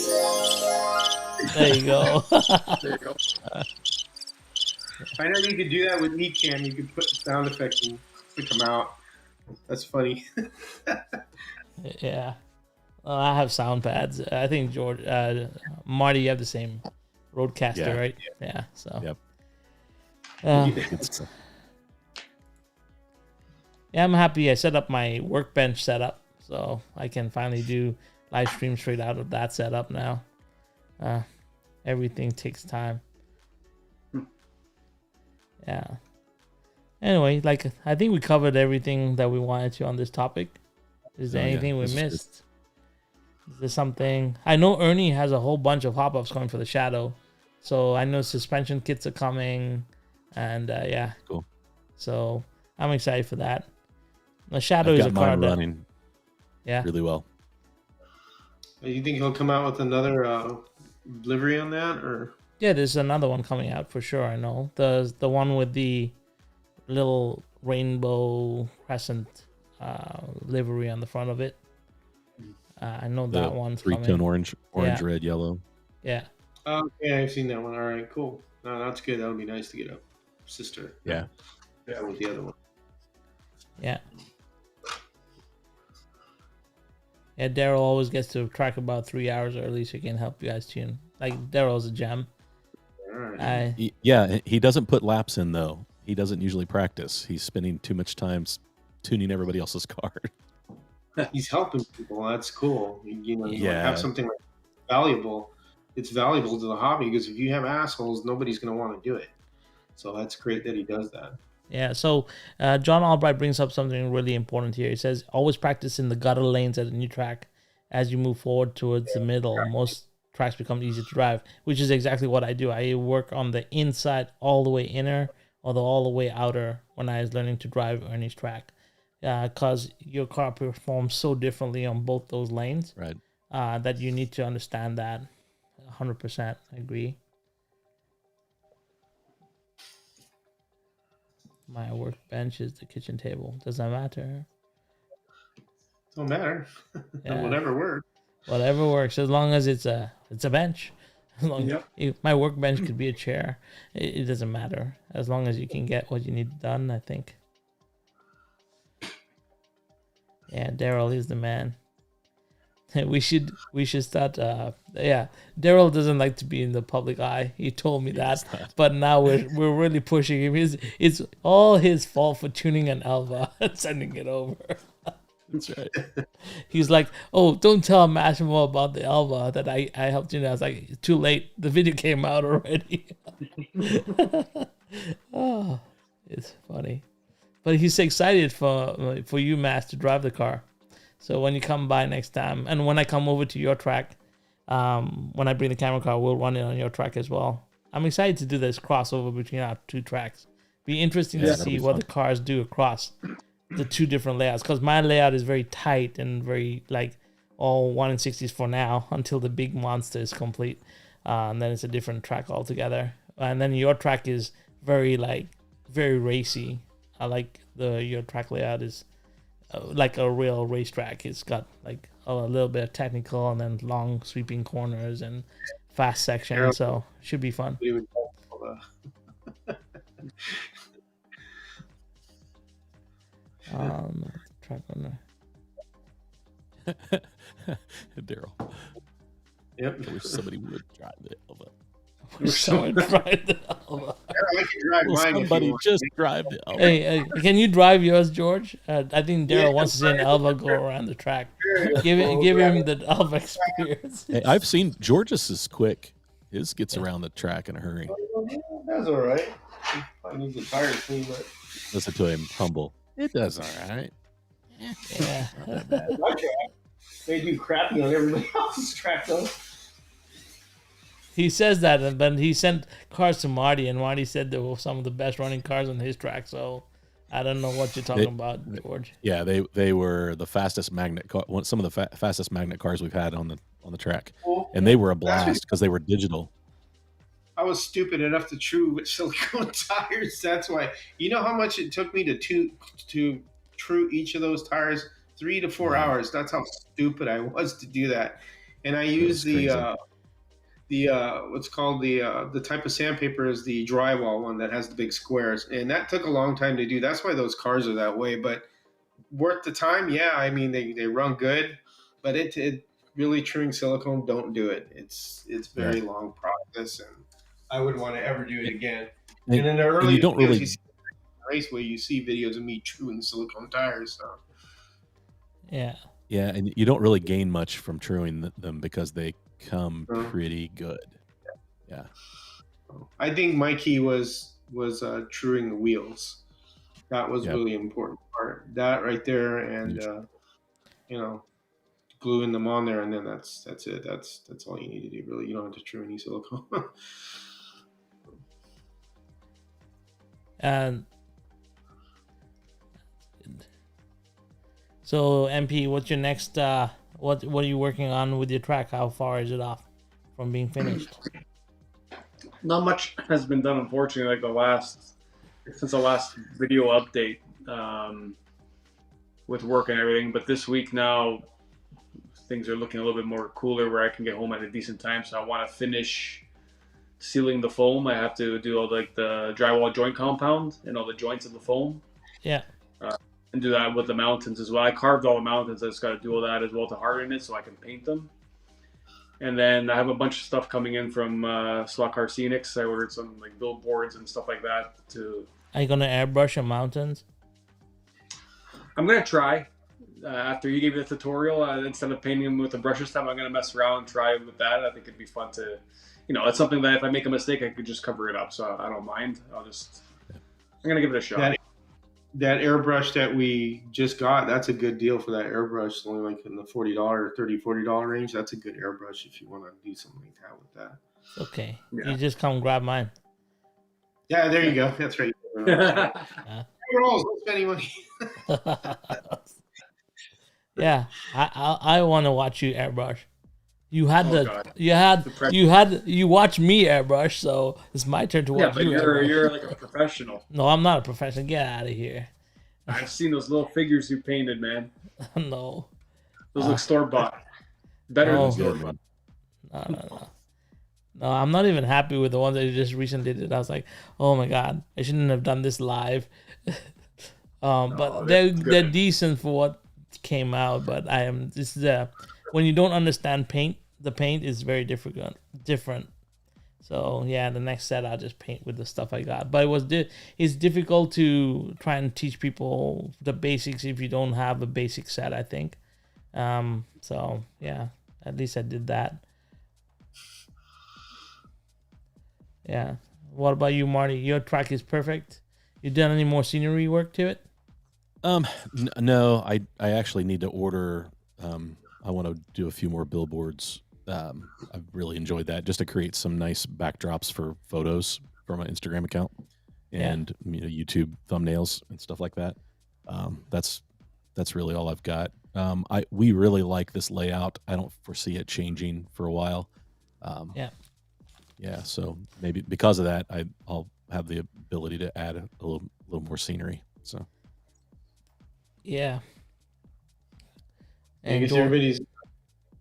There you go. There you go. I know you could do that with Ecamm. You could put sound effects and click them out. That's funny. Yeah. I have sound pads. I think George, Marty, you have the same Roadcaster, right? Yeah. So. Yep. Yeah, I'm happy. I set up my workbench setup, so I can finally do live stream straight out of that setup now. Everything takes time. Yeah. Anyway, like I think we covered everything that we wanted to on this topic. Is there anything we missed? Is there something? I know Ernie has a whole bunch of hop-ups coming for the Shadow, so I know suspension kits are coming, and yeah. Cool. So I'm excited for that. The Shadow is a car that running. Yeah. Really well. You think he'll come out with another livery on that, or? Yeah, there's another one coming out for sure. I know the one with the little rainbow crescent livery on the front of it. I know that one's coming. 3-tone orange, red, yellow. Yeah. Okay, I've seen that one. All right, cool. No, that's good. That would be nice to get a sister. Yeah. Yeah, with the other one. Yeah. Yeah, Daryl always gets to track about 3 hours early, so he can help you guys tune. Like Daryl's a gem. All right. He doesn't put laps in though. He doesn't usually practice. He's spending too much time tuning everybody else's car. He's helping people. That's cool. You have something like valuable. It's valuable to the hobby because if you have assholes, nobody's going to want to do it. So that's great that he does that. Yeah. So John Albright brings up something really important here. He says, always practice in the gutter lanes at a new track. As you move forward towards the middle, most tracks become easy to drive, which is exactly what I do. I work on the inside all the way inner or all the way outer when I was learning to drive Ernie's track. Because your car performs so differently on both those lanes, right? That you need to understand that. 100%, I agree. My workbench is the kitchen table. Does that matter? Don't matter. Yeah. Whatever works. Whatever works, as long as it's a bench. As long my workbench could be a chair. It doesn't matter as long as you can get what you need done. I think. Yeah, Daryl is the man. We should start. Daryl doesn't like to be in the public eye. He told me that, but now we're really pushing him. It's all his fault for tuning an Elva and sending it over. That's right. He's like, "Oh, don't tell Massimo about the Elva that I helped you." I was like, "It's too late. The video came out already." Oh, it's funny. But he's excited for you, Mass, to drive the car. So when you come by next time, and when I come over to your track, when I bring the camera car, we'll run it on your track as well. I'm excited to do this crossover between our two tracks. Be interesting to see what the cars do across the two different layouts. Because my layout is very tight and very like all 1/60s for now until the big monster is complete. And then it's a different track altogether. And then your track is very racy. I like your track layout is like a real racetrack. It's got like a little bit of technical and then long sweeping corners and fast sections. So it should be fun. Track on there. Daryl. Yep. I wish somebody would drive the Elva. Someone drive the Elva. I can drive mine. Somebody just drive the Elva. Hey, can you drive yours, George? I think Daryl wants to see an Elva go around the track. Give him the Elva experience. Hey, I've seen George's is quick. His gets around the track in a hurry. That's all right. I need the tires clean, but listen to him humble. It does all right. Yeah. They do crappy on everybody else's track though. He says that, but he sent cars to Marty, and Marty said they were some of the best running cars on his track. So I don't know what you're talking about, George. Yeah, they were the fastest magnet car, some of the fastest magnet cars we've had on the track, and they were a blast because they were digital. I was stupid enough to true with silicone tires. That's why. You know how much it took me to true each of those tires? 3 to 4 hours. That's how stupid I was to do that. And I used the what's called the type of sandpaper is the drywall one that has the big squares, and that took a long time to do. That's why those cars are that way. But worth the time, yeah. I mean, they run good, but it really truing silicone, don't do it. It's very long process, and I wouldn't want to ever do it again. And in the early videos, you see raceway, you see videos of me truing silicone tires. So. Yeah, and you don't really gain much from truing them because they come pretty good. Yeah. I think my key was truing the wheels. That was really important part. That right there, and gluing them on there, and then that's it. That's all you need to do. Really, you don't have to true any silicone. And so, MP, what's your next? What are you working on with your track? How far is it off from being finished? Not much has been done, unfortunately. Like since the last video update, with work and everything. But this week now, things are looking a little bit more cooler, where I can get home at a decent time. So I want to finish sealing the foam. I have to do all like the drywall joint compound and all the joints of the foam. Yeah. And do that with the mountains as well. I carved all the mountains. I just got to do all that as well to harden it so I can paint them. And then I have a bunch of stuff coming in from Slot Car Scenics. I ordered some like billboards and stuff like that. Are you gonna airbrush your mountains? I'm gonna try. After you gave me the tutorial, instead of painting them with the brushes time, I'm gonna mess around and try with that. I think it'd be fun to, it's something that if I make a mistake, I could just cover it up. So I don't mind. I'm gonna give it a shot. That airbrush that we just got, that's a good deal for that airbrush. It's only like in the $40, $40 range. That's a good airbrush if you want to do something like that with that. Okay. Yeah. You just come grab mine. Yeah, there you go. That's right. Don't spend any money. Yeah, I want to watch you airbrush. You had you watched me airbrush, so it's my turn to watch you. You're like a professional. No, I'm not a professional. Get out of here. I've seen those little figures you painted, man. No. Those look store-bought. Better than store-bought. No, I'm not even happy with the ones that you just recently did. I was like, oh my God, I shouldn't have done this live. But they're decent for what came out. But when you don't understand paint, the paint is very different. So yeah, the next set I'll just paint with the stuff I got. But it's difficult to try and teach people the basics if you don't have a basic set, I think. So yeah, at least I did that. Yeah. What about you, Marty? Your track is perfect. You done any more scenery work to it? No, I actually need to order. I want to do a few more billboards. I've really enjoyed that, just to create some nice backdrops for photos for my Instagram account and YouTube thumbnails and stuff like that. That's really all I've got. We really like this layout. I don't foresee it changing for a while. Yeah. So maybe because of that, I'll have the ability to add a little more scenery. So. Yeah. And I guess everybody's.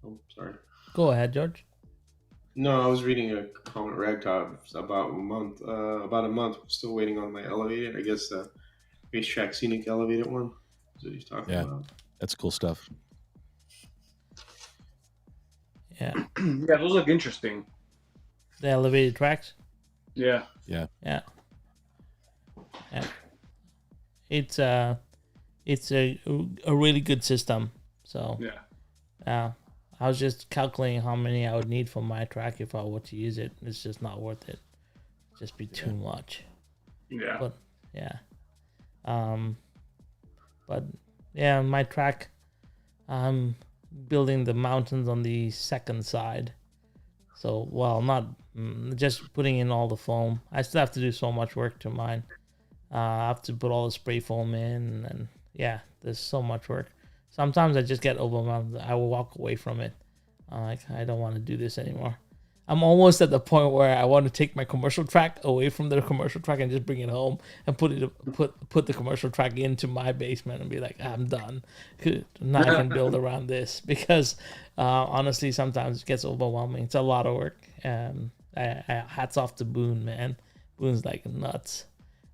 Oh, sorry. Go ahead, George. No, I was reading a comment ragtop about a month. I'm still waiting on my elevator. I guess the racetrack scenic elevated one. That's what he's talking about. That's cool stuff. Yeah. Yeah, those look interesting. The elevated tracks. Yeah. It's a really good system. So I was just calculating how many I would need for my track if I were to use it. It's just not worth it. It'd just be too much. Yeah. But my track, I'm building the mountains on the second side. So, not just putting in all the foam. I still have to do so much work to mine. I have to put all the spray foam in, and yeah, there's so much work. Sometimes I just get overwhelmed. I will walk away from it. Like, I don't want to do this anymore. I'm almost at the point where I want to take my commercial track away from the commercial track and just bring it home and put the commercial track into my basement and be like, I'm done. Now I can build around this, because honestly, sometimes it gets overwhelming. It's a lot of work. Hats off to Boone, man. Boone's like nuts.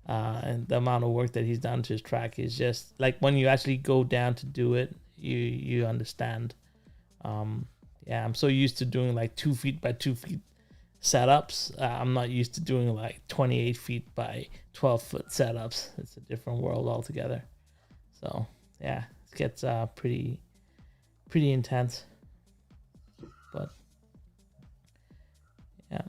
And the amount of work that he's done to his track is just like, when you actually go down to do it, you understand. Yeah, I'm so used to doing like 2 feet by 2 feet setups. I'm not used to doing like 28 feet by 12 foot setups. It's a different world altogether. So yeah, it gets pretty intense. But yeah,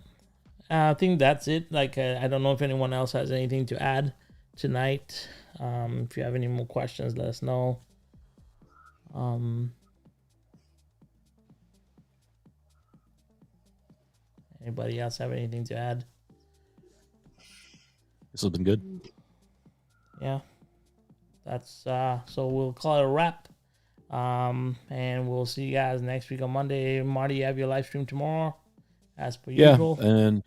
I think that's it. Like, I don't know if anyone else has anything to add tonight. If you have any more questions, let us know. Anybody else have anything to add? This has been good. Yeah, that's so we'll call it a wrap. And we'll see you guys next week on Monday. Marty, you have your live stream tomorrow, as per usual. And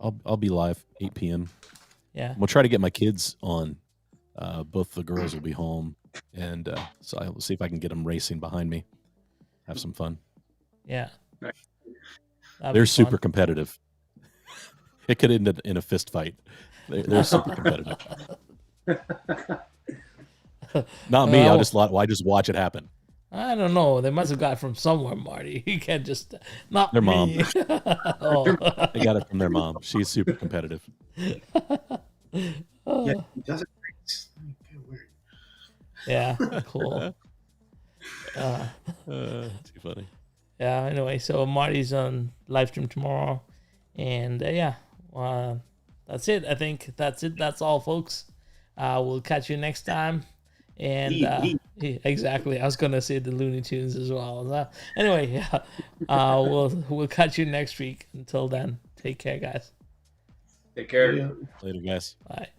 I'll be live 8 p.m. Yeah, we'll try to get my kids on. Both the girls will be home, and so I will see if I can get them racing behind me. Have some fun. Yeah. They're super competitive. It could end in a fist fight. They're super competitive. Not me. I just watch it happen. I don't know. They must have got it from somewhere, Marty. You can't just not their me. Mom. Oh. They got it from their mom. She's super competitive. Yeah, he does it great. Yeah, cool. Too funny. Yeah, anyway, so Marty's on live stream tomorrow. And that's it. I think that's it. That's all, folks. We'll catch you next time. And exactly, I was going to say the Looney Tunes as well. Anyway, yeah, we'll catch you next week. Until then, take care, guys. Take care. Later, guys. Bye.